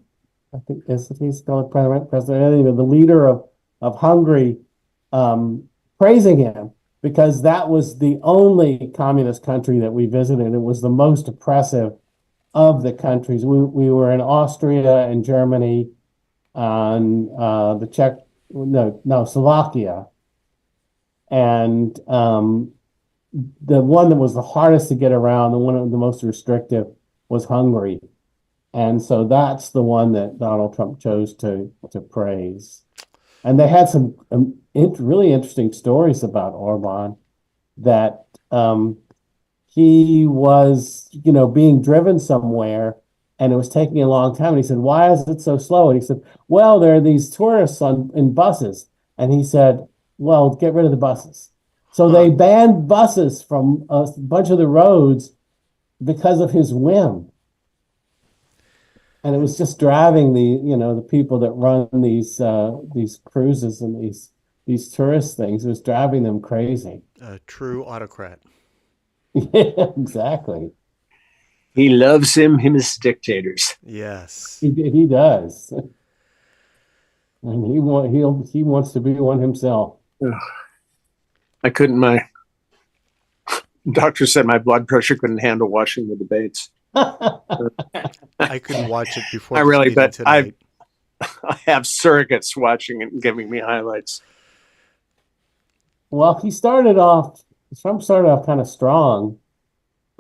Speaker 5: I think he's called president, anyway, the leader of Hungary, praising him because that was the only communist country that we visited. It was the most oppressive of the countries. We were in Austria and Germany, and Slovakia, and the one that was the hardest to get around, the one of the most restrictive, was Hungary. And so that's the one that Donald Trump chose to praise. And they had some really interesting stories about Orban, that he was, being driven somewhere and it was taking a long time. And he said, "Why is it so slow?" And he said, "Well, there are these tourists in buses." And he said, "Well, get rid of the buses." So they banned buses from a bunch of the roads because of his whim. And it was just driving the people that run these cruises and these tourist things. It was driving them crazy.
Speaker 1: A true autocrat.
Speaker 5: Yeah, exactly.
Speaker 2: He loves his dictators.
Speaker 1: Yes.
Speaker 5: He does, and he wants to be one himself.
Speaker 2: I couldn't. My doctor said my blood pressure couldn't handle watching the debates.
Speaker 1: I couldn't watch it before
Speaker 2: I
Speaker 1: this
Speaker 2: really,
Speaker 1: meeting
Speaker 2: but
Speaker 1: tonight.
Speaker 2: I have surrogates watching it and giving me highlights.
Speaker 5: Well, Trump started off kind of strong.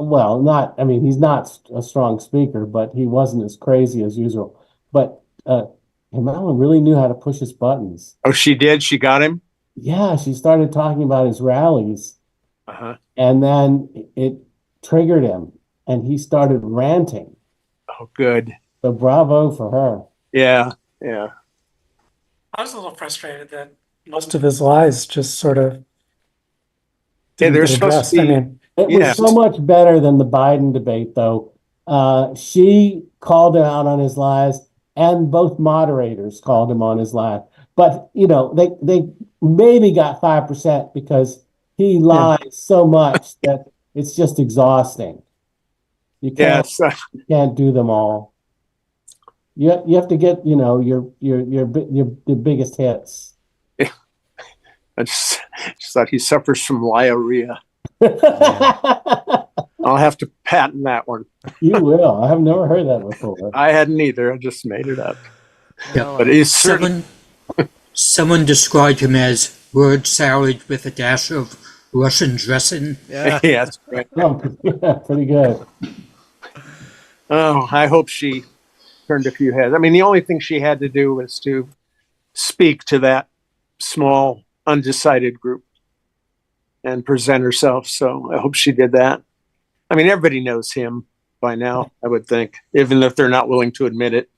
Speaker 5: Well, he's not a strong speaker, but he wasn't as crazy as usual. But Kamala really knew how to push his buttons.
Speaker 2: Oh, she did? She got him?
Speaker 5: Yeah, she started talking about his rallies,
Speaker 2: Uh-huh.
Speaker 5: and then it triggered him, and he started ranting.
Speaker 2: Oh, good.
Speaker 5: So bravo for her.
Speaker 2: Yeah.
Speaker 7: I was a little frustrated that most of his lies just sort of
Speaker 2: Yeah,
Speaker 7: didn't
Speaker 2: they're
Speaker 7: get
Speaker 2: supposed
Speaker 7: addressed.
Speaker 2: to be.
Speaker 5: It
Speaker 2: Yeah.
Speaker 5: was so much better than the Biden debate, though. She called him out on his lies, and both moderators called him on his lies. But they maybe got 5% because he lies so much that it's just exhausting. You
Speaker 2: Yes.
Speaker 5: can't do them all. You have to get, you know, your biggest hits.
Speaker 2: I just thought he suffers from diarrhea.
Speaker 5: You
Speaker 2: I'll have to patent that one.
Speaker 5: will. I have never heard that before.
Speaker 2: I hadn't either. I just made it up.
Speaker 3: Yeah.
Speaker 2: But he's certainly
Speaker 3: Someone described him as word salad with a dash of Russian dressing.
Speaker 1: Yeah.
Speaker 2: yes. Right.
Speaker 5: Oh, yeah, pretty good.
Speaker 2: Oh, I hope she turned a few heads. I mean, the only thing she had to do was to speak to that small, undecided group and present herself. So I hope she did that. I mean, everybody knows him by now, I would think, even if they're not willing to admit it.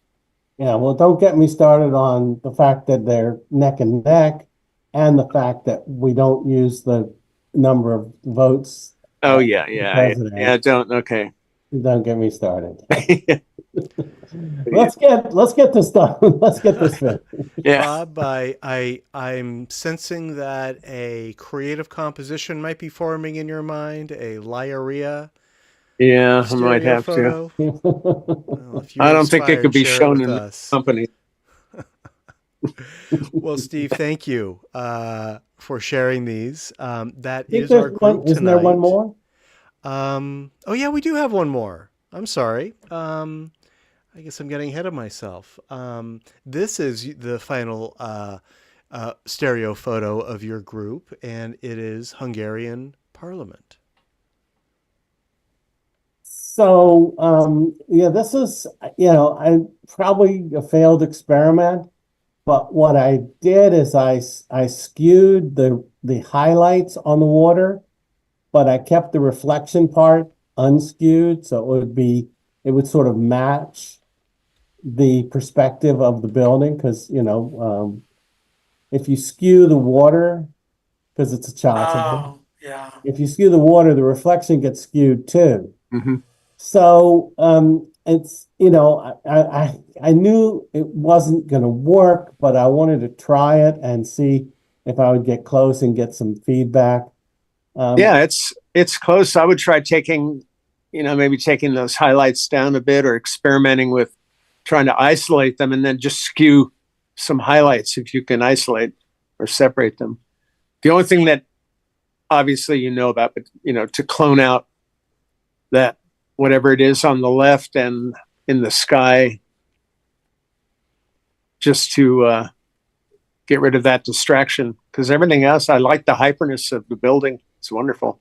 Speaker 5: Yeah, well, don't get me started on the fact that they're neck and neck and the fact that we don't use the number of votes.
Speaker 2: Oh, yeah. Don't. Okay.
Speaker 5: Don't get me started. Let's get this done. Let's get this finished.
Speaker 2: Yeah.
Speaker 1: Bob, I'm sensing that a creative composition might be forming in your mind, a Lyria
Speaker 2: Yeah, I might
Speaker 1: stereo
Speaker 2: have to.
Speaker 1: photo. Well, if you're
Speaker 2: I don't think it
Speaker 1: inspired,
Speaker 2: could be
Speaker 1: share
Speaker 2: shown
Speaker 1: with
Speaker 2: in
Speaker 1: us.
Speaker 2: company.
Speaker 1: Well, Steve, thank you for sharing these. That
Speaker 5: Think
Speaker 1: is our
Speaker 5: there's one,
Speaker 1: group
Speaker 5: isn't there one
Speaker 1: tonight.
Speaker 5: more?
Speaker 1: Oh yeah, we do have one more. I'm sorry. I guess I'm getting ahead of myself. This is the final stereo photo of your group, and it is Hungarian Parliament.
Speaker 5: So, yeah, this is, I probably a failed experiment, but what I did is I skewed the highlights on the water, but I kept the reflection part unskewed, so it would sort of match the perspective of the building, because, if you skew the water, because it's a child's
Speaker 7: yeah.
Speaker 5: if you skew the water, the reflection gets skewed too.
Speaker 2: Mm-hmm.
Speaker 5: So it's I knew it wasn't going to work, but I wanted to try it and see if I would get close and get some feedback.
Speaker 2: Yeah, it's close. I would try taking those highlights down a bit, or experimenting with trying to isolate them, and then just skew some highlights if you can isolate or separate them. The only thing that obviously about, but to clone out that whatever it is on the left and in the sky, just to get rid of that distraction, because everything else, I like the hyperness of the building. It's wonderful.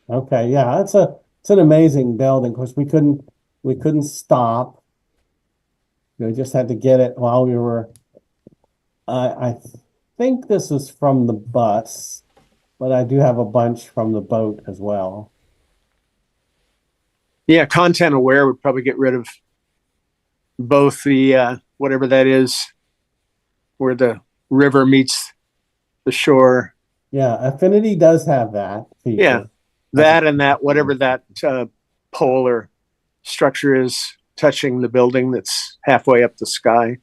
Speaker 5: Okay, yeah, it's an amazing building. Of course, we couldn't stop. We just had to get it while we were. I think this is from the bus, but I do have a bunch from the boat as well.
Speaker 2: Yeah, content aware would probably get rid of both the whatever that is, where the river meets the shore.
Speaker 5: Yeah, Affinity does have that feature.
Speaker 2: Yeah, that and that whatever that pole or structure is touching the building that's halfway up the sky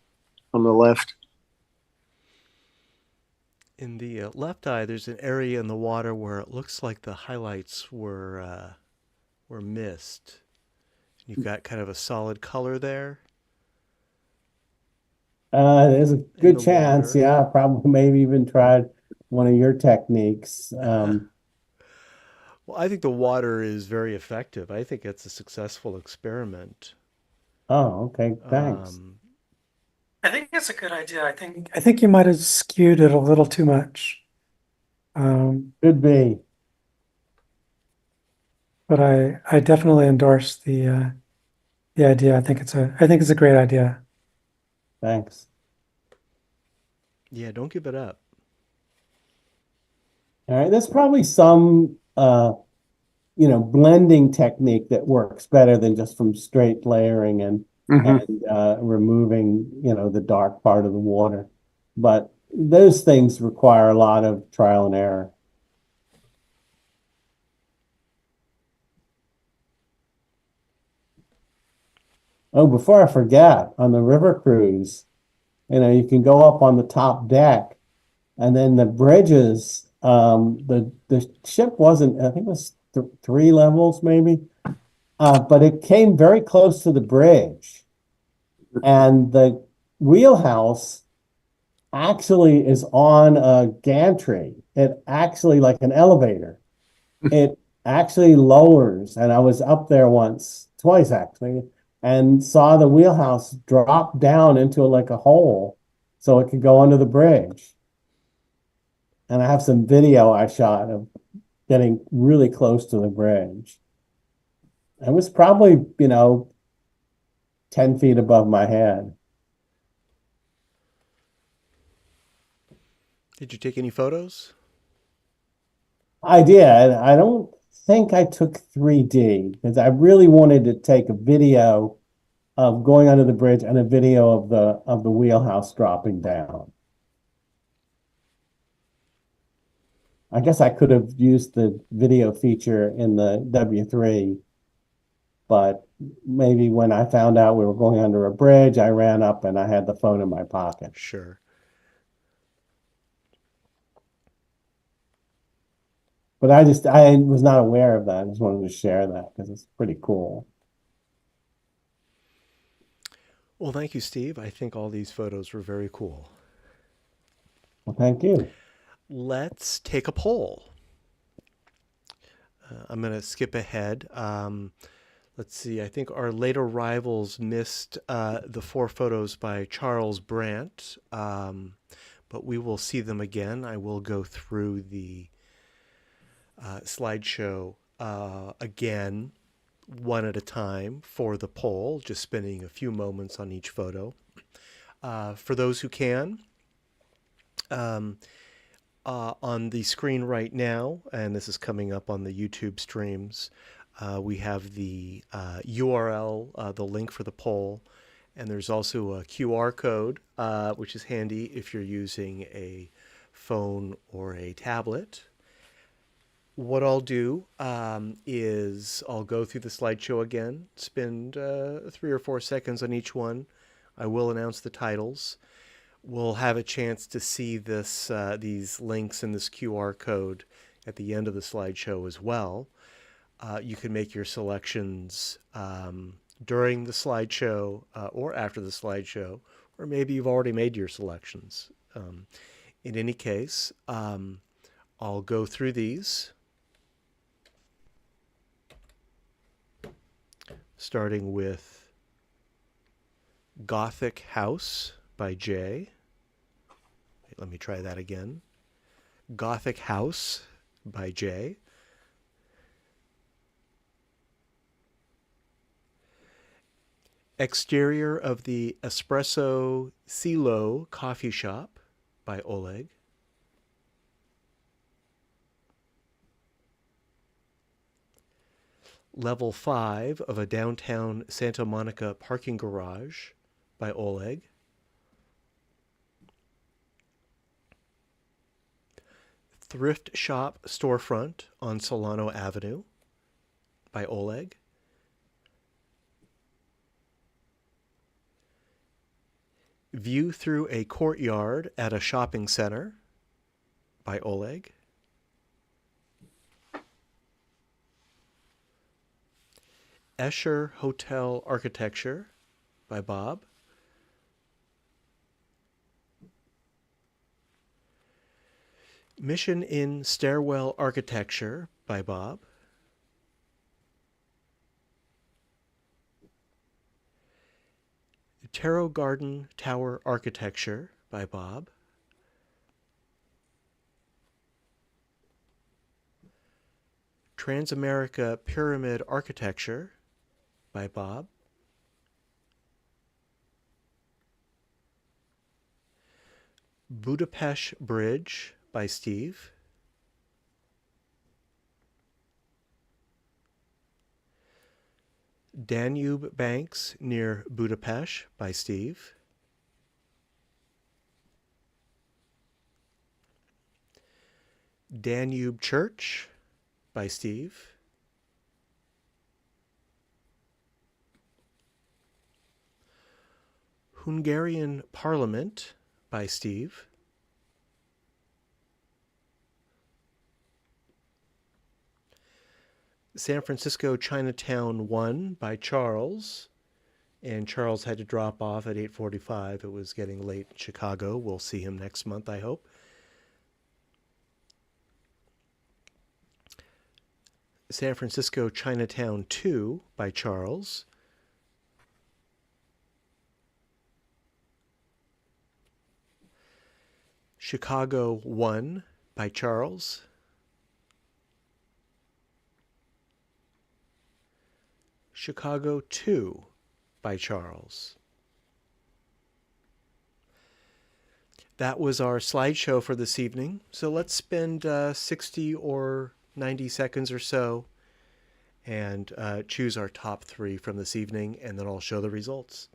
Speaker 2: on the left.
Speaker 1: In the left eye, there's an area in the water where it looks like the highlights were missed. You've got kind of a solid color there.
Speaker 5: There's a good
Speaker 1: the
Speaker 5: chance.
Speaker 1: water.
Speaker 5: Yeah, probably maybe even tried one of your techniques.
Speaker 1: Well, I think the water is very effective. I think it's a successful experiment.
Speaker 5: Oh, okay, thanks.
Speaker 7: I think it's a good idea. I think you might have skewed it a little too much.
Speaker 5: Could be.
Speaker 7: But I definitely endorse the idea. I think it's a great idea.
Speaker 5: Thanks.
Speaker 1: Yeah, don't give it up.
Speaker 5: All right, there's probably some blending technique that works better than just from straight layering and removing, the dark part of the water. But those things require a lot of trial and error. Oh, before I forget, on the river cruise, you can go up on the top deck, and then the bridges, the ship wasn't, I think it was 3 levels maybe, but it came very close to the bridge. And the wheelhouse actually is on a gantry. It actually, like an elevator, it actually lowers. And I was up there twice actually, and saw the wheelhouse drop down into like a hole so it could go under the bridge. And I have some video I shot of getting really close to the bridge. It was probably, 10 feet above my head.
Speaker 1: Did you take any photos?
Speaker 5: I did. I don't think I took 3D because I really wanted to take a video of going under the bridge and a video of the wheelhouse dropping down. I guess I could have used the video feature in the W3, but maybe when I found out we were going under a bridge, I ran up and I had the phone in my pocket.
Speaker 1: Sure.
Speaker 5: But I was not aware of that. I just wanted to share that because it's pretty cool.
Speaker 1: Well, thank you, Steve. I think all these photos were very cool.
Speaker 5: Well, thank you.
Speaker 1: Let's take a poll. I'm going to skip ahead. Let's see. I think our late arrivals missed the 4 photos by Charles Brandt, but we will see them again. I will go through the slideshow again, one at a time for the poll, just spending a few moments on each photo. For those who can, on the screen right now, and this is coming up on the YouTube streams, we have the URL, the link for the poll, and there's also a QR code, which is handy if you're using a phone or a tablet. What I'll do is I'll go through the slideshow again, spend 3 or 4 seconds on each one. I will announce the titles. We'll have a chance to see these links and this QR code at the end of the slideshow as well. You can make your selections during the slideshow or after the slideshow, or maybe you've already made your selections. In any case, I'll go through these, starting with Gothic House by Jay. Wait, let me try that again. Gothic House by Jay. Exterior of the Espresso Silo Coffee Shop by Oleg. Level 5 of a downtown Santa Monica parking garage by Oleg. Thrift shop storefront on Solano Avenue by Oleg. View through a courtyard at a shopping center by Oleg. Escher Hotel Architecture by Bob. Mission Inn Stairwell Architecture by Bob. Tarot Garden Tower Architecture by Bob. Transamerica Pyramid Architecture by Bob. Budapest Bridge by Steve. Danube Banks near Budapest by Steve. Danube Church by Steve. Hungarian Parliament by Steve. San Francisco Chinatown 1 by Charles. And Charles had to drop off at 8:45. It was getting late in Chicago. We'll see him next month, I hope. San Francisco Chinatown 2 by Charles. Chicago 1 by Charles. Chicago 2 by Charles. That was our slideshow for this evening. So let's spend 60 or 90 seconds or so and choose our top 3 from this evening, and then I'll show the results.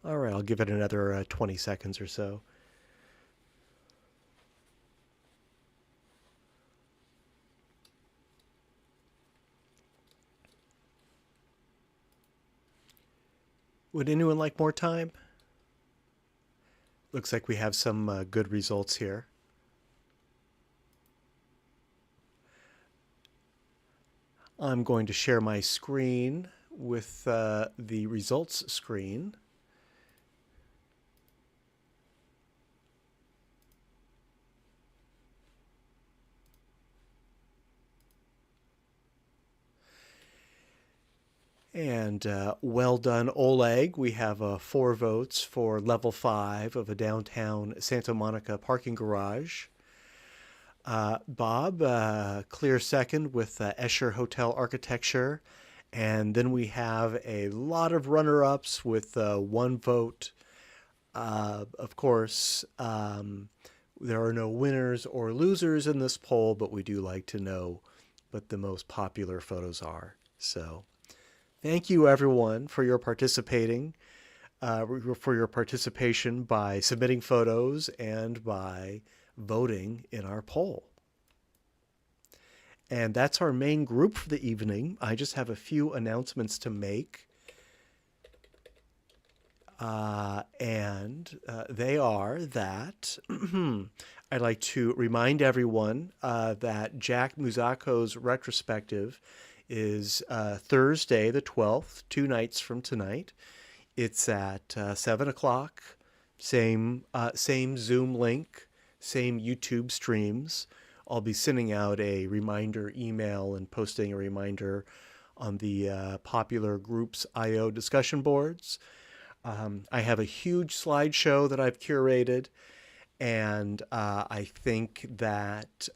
Speaker 1: All right, I'll give it another 20 seconds or so. Would anyone like more time? Looks like we have some good results here. I'm going to share my screen with the results screen. And well done, Oleg. We have 4 votes for level 5 of a downtown Santa Monica parking garage. Bob, clear second with Escher Hotel Architecture. And then we have a lot of runner-ups with 1 vote. Of course, there are no winners or losers in this poll, but we do like to know what the most popular photos are. So thank you, everyone, for your participation by submitting photos and by voting in our poll. And that's our main group for the evening. I just have a few announcements to make. They are that I'd like to remind everyone that Jack Musako's retrospective is Thursday the 12th, 2 nights from tonight. It's at 7 o'clock, same Zoom link, same YouTube streams. I'll be sending out a reminder email and posting a reminder on the popular groups IO discussion boards. I have a huge slideshow that I've curated, and I think that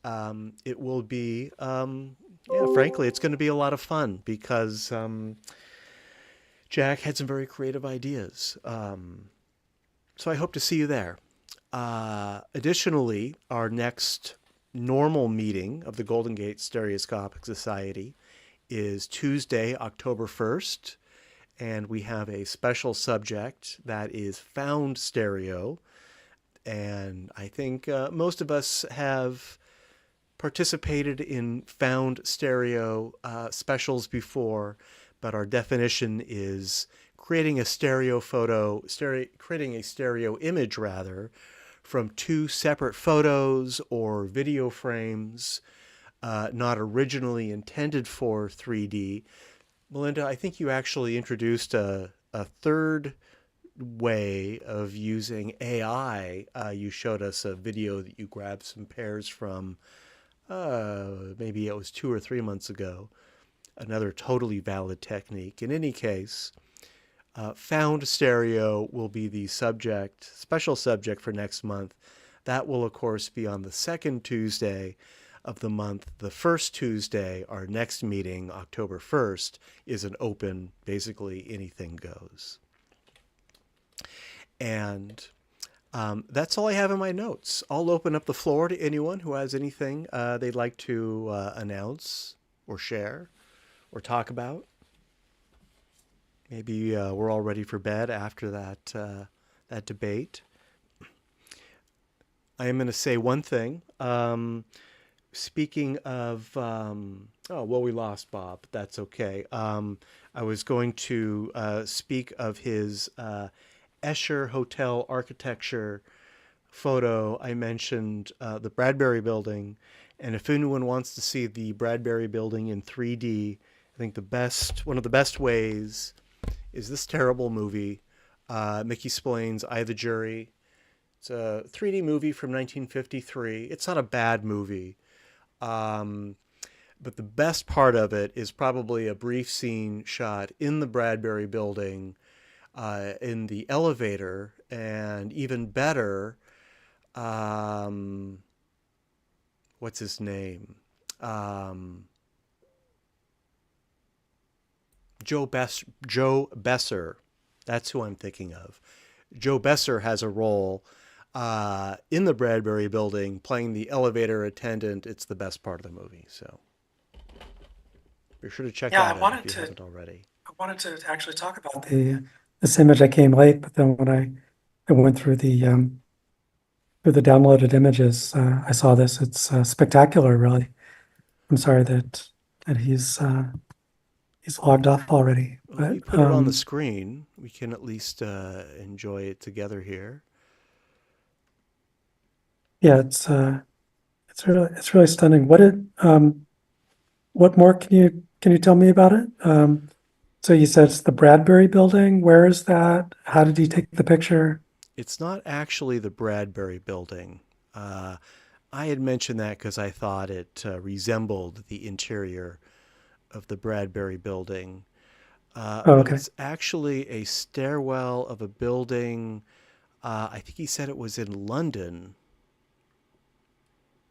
Speaker 1: it will be, frankly, it's going to be a lot of fun because Jack had some very creative ideas. So I hope to see you there. Additionally, our next normal meeting of the Golden Gate Stereoscopic Society is Tuesday, October 1st. And we have a special subject that is found stereo. And I think most of us have participated in found stereo specials before, but our definition is creating a stereo image rather, from 2 separate photos or video frames, not originally intended for 3D. Melinda, I think you actually introduced a third way of using AI. You showed us a video that you grabbed some pairs from, maybe it was 2 or 3 months ago. Another totally valid technique. In any case, found stereo will be the special subject for next month. That will, of course, be on the 2nd Tuesday of the month. The first Tuesday, our next meeting, October 1st, is an open, basically anything goes. And That's all I have in my notes. I'll open up the floor to anyone who has anything they'd like to announce or share or talk about. Maybe we're all ready for bed after that debate. I am going to say one thing. Speaking of, we lost Bob. That's okay. I was going to speak of his Escher Hotel architecture photo. I mentioned the Bradbury Building, and if anyone wants to see the Bradbury Building in 3D, I think one of the best ways is this terrible movie, Mickey Splain's I, the Jury. It's a 3D movie from 1953. It's not a bad movie. But the best part of it is probably a brief scene shot in the Bradbury Building, in the elevator, and even better, what's his name? Joe Besser. That's who I'm thinking of. Joe Besser has a role in the Bradbury Building playing the elevator attendant. It's the best part of the movie. So be sure to check that out if you haven't already.
Speaker 7: I wanted to actually talk about this image. I came late, but then when I went through the downloaded images, I saw this. It's spectacular, really. I'm sorry that he's logged off already.
Speaker 1: Well, we put it on the screen. We can at least enjoy it together here.
Speaker 7: Yeah, it's really stunning. What more can you tell me about it? So you said it's the Bradbury Building. Where is that? How did he take the picture?
Speaker 1: It's not actually the Bradbury Building. I had mentioned that because I thought it resembled the interior of the Bradbury Building.
Speaker 7: Okay.
Speaker 1: But it's actually a stairwell of a building. I think he said it was in London.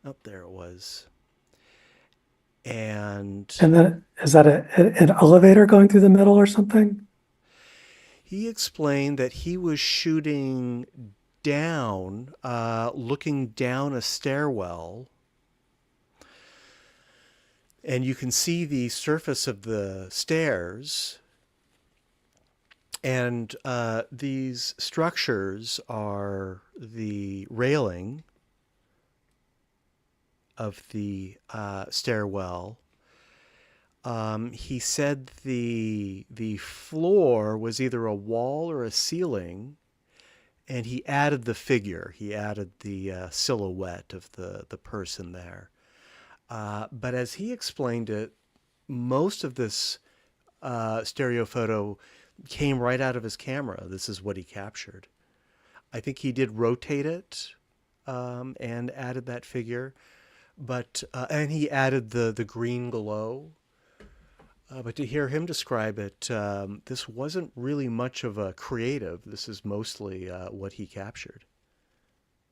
Speaker 1: Up there it was. And
Speaker 7: then is that an elevator going through the middle or something?
Speaker 1: he explained that he was shooting down, looking down a stairwell, and you can see the surface of the stairs. And these structures are the railing of the stairwell. He said the floor was either a wall or a ceiling, and he added the figure. He added the silhouette of the person there. But as he explained it, most of this stereo photo came right out of his camera. This is what he captured. I think he did rotate it and added that figure. But and he added the green glow. But to hear him describe it, this wasn't really much of a creative. This is mostly what he captured.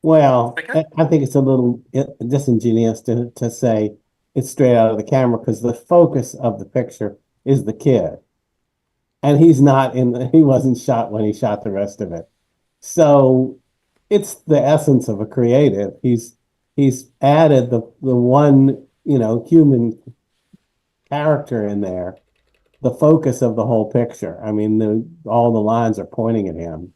Speaker 5: Well, I think it's a little disingenuous to say it's straight out of the camera because the focus of the picture is the kid. And he wasn't shot when he shot the rest of it. So it's the essence of a creative. He's added the one, human character in there, the focus of the whole picture. I mean, all the lines are pointing at him.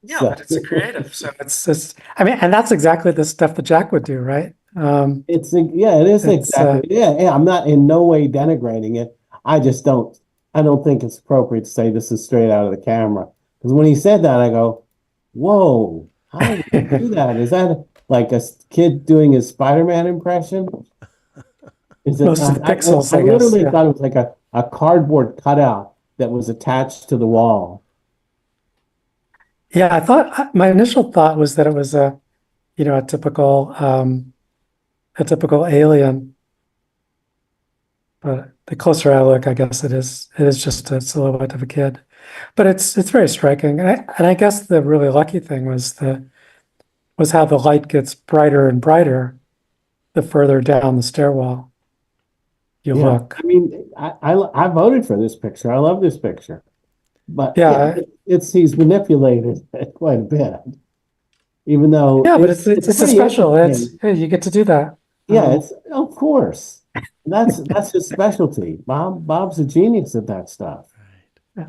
Speaker 7: Yeah, but it's a creative. So it's and that's exactly the stuff that Jack would do, right?
Speaker 5: It is exactly. I'm not in no way denigrating it. I don't think it's appropriate to say this is straight out of the camera. Because when he said that, I go, whoa, how did he do that? Is that like a kid doing his Spider-Man impression?
Speaker 7: Most of the pixels,
Speaker 5: I literally
Speaker 7: guess,
Speaker 5: thought it was like a cardboard cutout that was attached to the wall.
Speaker 7: Yeah, I thought my initial thought was that it was a typical alien. But the closer I look, I guess it is just a silhouette of a kid. But it's very striking. And I guess the really lucky thing was how the light gets brighter and brighter the further down the stairwell you look.
Speaker 5: I mean, I voted for this picture. I love this picture. But he's manipulated it quite a bit. even though
Speaker 7: Yeah, but it's a
Speaker 5: pretty
Speaker 7: special. It's
Speaker 5: interesting.
Speaker 7: hey, you get to do that.
Speaker 5: Yeah, it's of course. That's his specialty. Bob's a genius at that stuff.
Speaker 7: Yeah.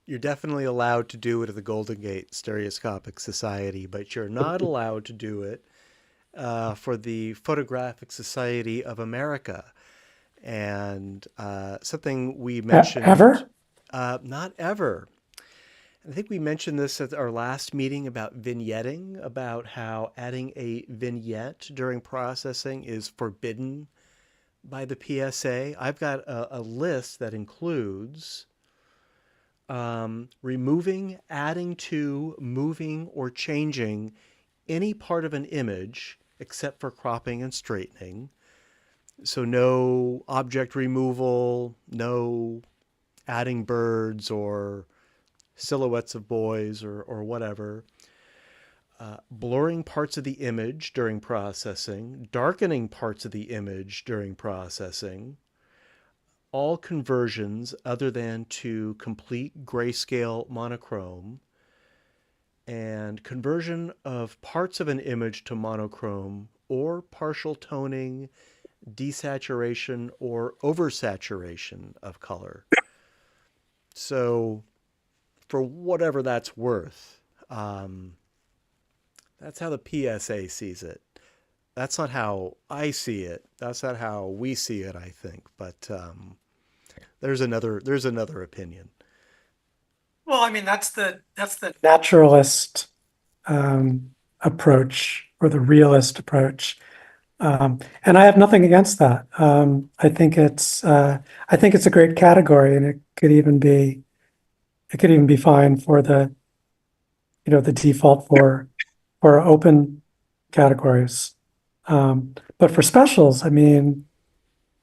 Speaker 1: You're definitely allowed to do it at the Golden Gate Stereoscopic Society, but you're not allowed to do it for the Photographic Society of America. And something we mentioned.
Speaker 7: Ever?
Speaker 1: Not ever. I think we mentioned this at our last meeting about vignetting, about how adding a vignette during processing is forbidden by the PSA. I've got a list that includes removing, adding to, moving, or changing any part of an image except for cropping and straightening. So no object removal, no adding birds or silhouettes of boys or whatever. Blurring parts of the image during processing, darkening parts of the image during processing, all conversions other than to complete grayscale monochrome, and conversion of parts of an image to monochrome or partial toning, desaturation, or oversaturation of color. So for whatever that's worth, that's how the PSA sees it. That's not how I see it. That's not how we see it, I think. But there's another opinion.
Speaker 7: Well, I mean, that's the naturalist approach or the realist approach. And I have nothing against that. I think it's a great category, and it could even be fine for the default for open categories. But for specials, I mean,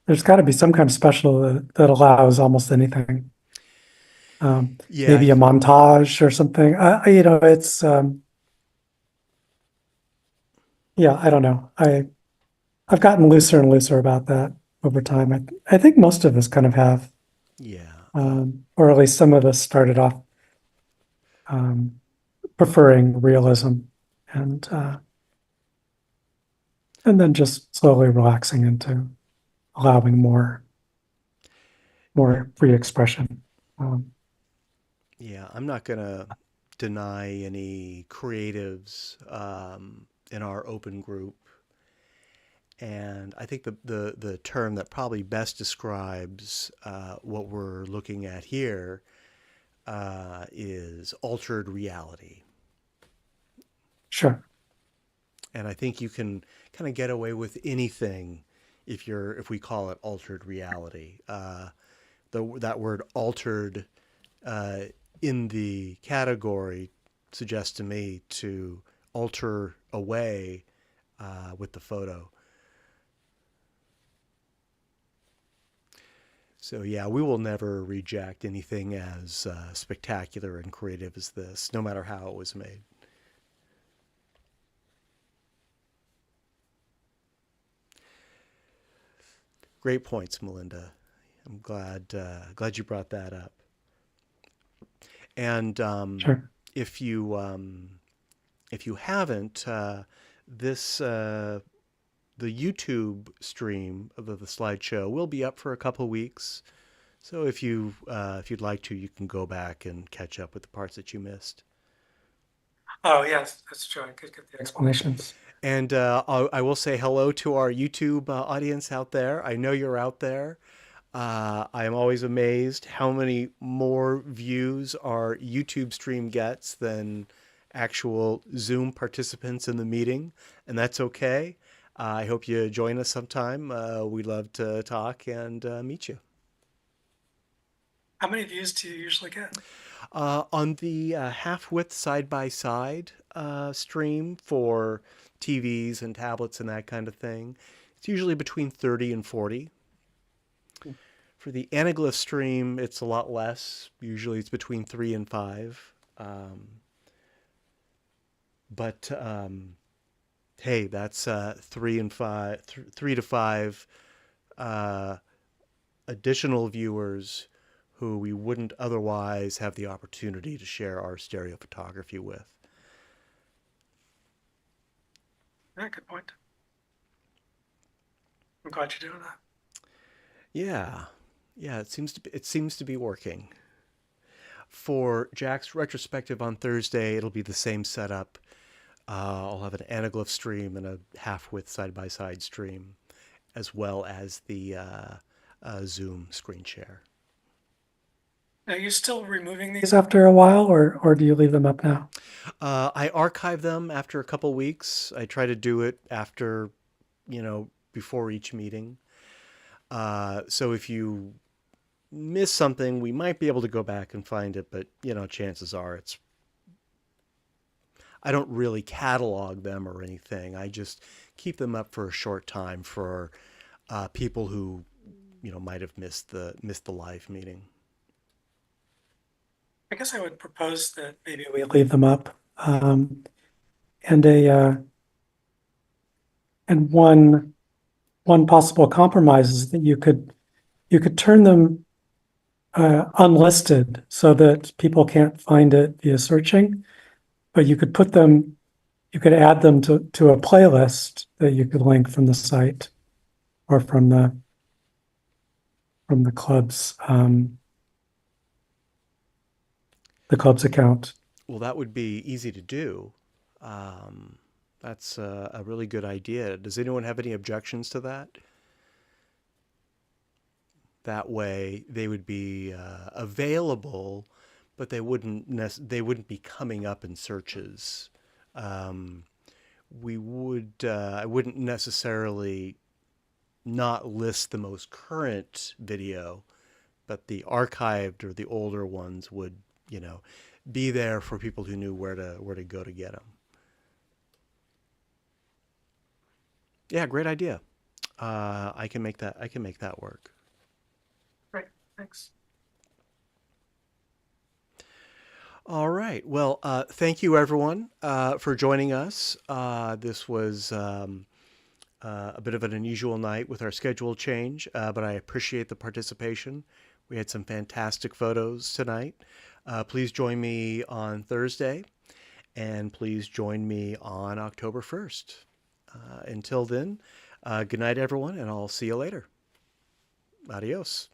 Speaker 7: there's got to be some kind of special that allows almost anything.
Speaker 1: Yeah,
Speaker 7: Maybe a montage or something. It's yeah, I don't know. I've gotten looser and looser about that over time. I think most of us kind of have,
Speaker 1: yeah.
Speaker 7: or at least some of us started off preferring realism and then just slowly relaxing into allowing more free expression.
Speaker 1: Yeah, I'm not going to deny any creatives in our open group. And I think the term that probably best describes what we're looking at here is altered reality.
Speaker 7: Sure.
Speaker 1: And I think you can kind of get away with anything if we call it altered reality. That word altered in the category suggests to me to alter away with the photo. So yeah, we will never reject anything as spectacular and creative as this, no matter how it was made. Great points, Melinda. I'm glad you brought that up. And
Speaker 7: Sure.
Speaker 1: if you haven't, the YouTube stream of the slideshow will be up for a couple of weeks. So if you'd like to, you can go back and catch up with the parts that you missed.
Speaker 7: Oh, yes, that's true. I could get the explanations.
Speaker 1: And I will say hello to our YouTube audience out there. I know you're out there. I am always amazed how many more views our YouTube stream gets than actual Zoom participants in the meeting, and that's okay. I hope you join us sometime. We'd love to talk and meet you.
Speaker 7: How many views do you usually get?
Speaker 1: On the half-width side-by-side stream for TVs and tablets and that kind of thing, it's usually between 30 and 40. For the anaglyph stream, it's a lot less. Usually it's between 3 and 5. But hey, that's 3 to 5 additional viewers who we wouldn't otherwise have the opportunity to share our stereo photography with.
Speaker 7: Yeah, good point. I'm glad you're doing that.
Speaker 1: Yeah, yeah. It seems to be working. For Jack's retrospective on Thursday, it'll be the same setup. I'll have an anaglyph stream and a half-width side-by-side stream, as well as the Zoom screen share.
Speaker 7: Are you still removing these after a while, or do you leave them up now?
Speaker 1: I archive them after a couple weeks. I try to do it after, before each meeting. So if you miss something, we might be able to go back and find it, but chances are I don't really catalog them or anything. I just keep them up for a short time for people who might have missed the live meeting.
Speaker 7: I guess I would propose that maybe we leave them up. And one possible compromise is that you could turn them unlisted so that people can't find it via searching, but you could add them to a playlist that you could link from the site or from the club's account.
Speaker 1: Well, that would be easy to do. That's a really good idea. Does anyone have any objections to that? That way, they would be available, but they wouldn't be coming up in searches. I wouldn't necessarily not list the most current video, but the archived or the older ones would, be there for people who knew where to go to get them. Yeah, great idea. I can make that work.
Speaker 7: Great, thanks.
Speaker 1: All right. Well, thank you everyone for joining us. This was a bit of an unusual night with our schedule change, but I appreciate the participation. We had some fantastic photos tonight. Please join me on Thursday, and please join me on October 1st. Until then, good night, everyone, and I'll see you later. Adios.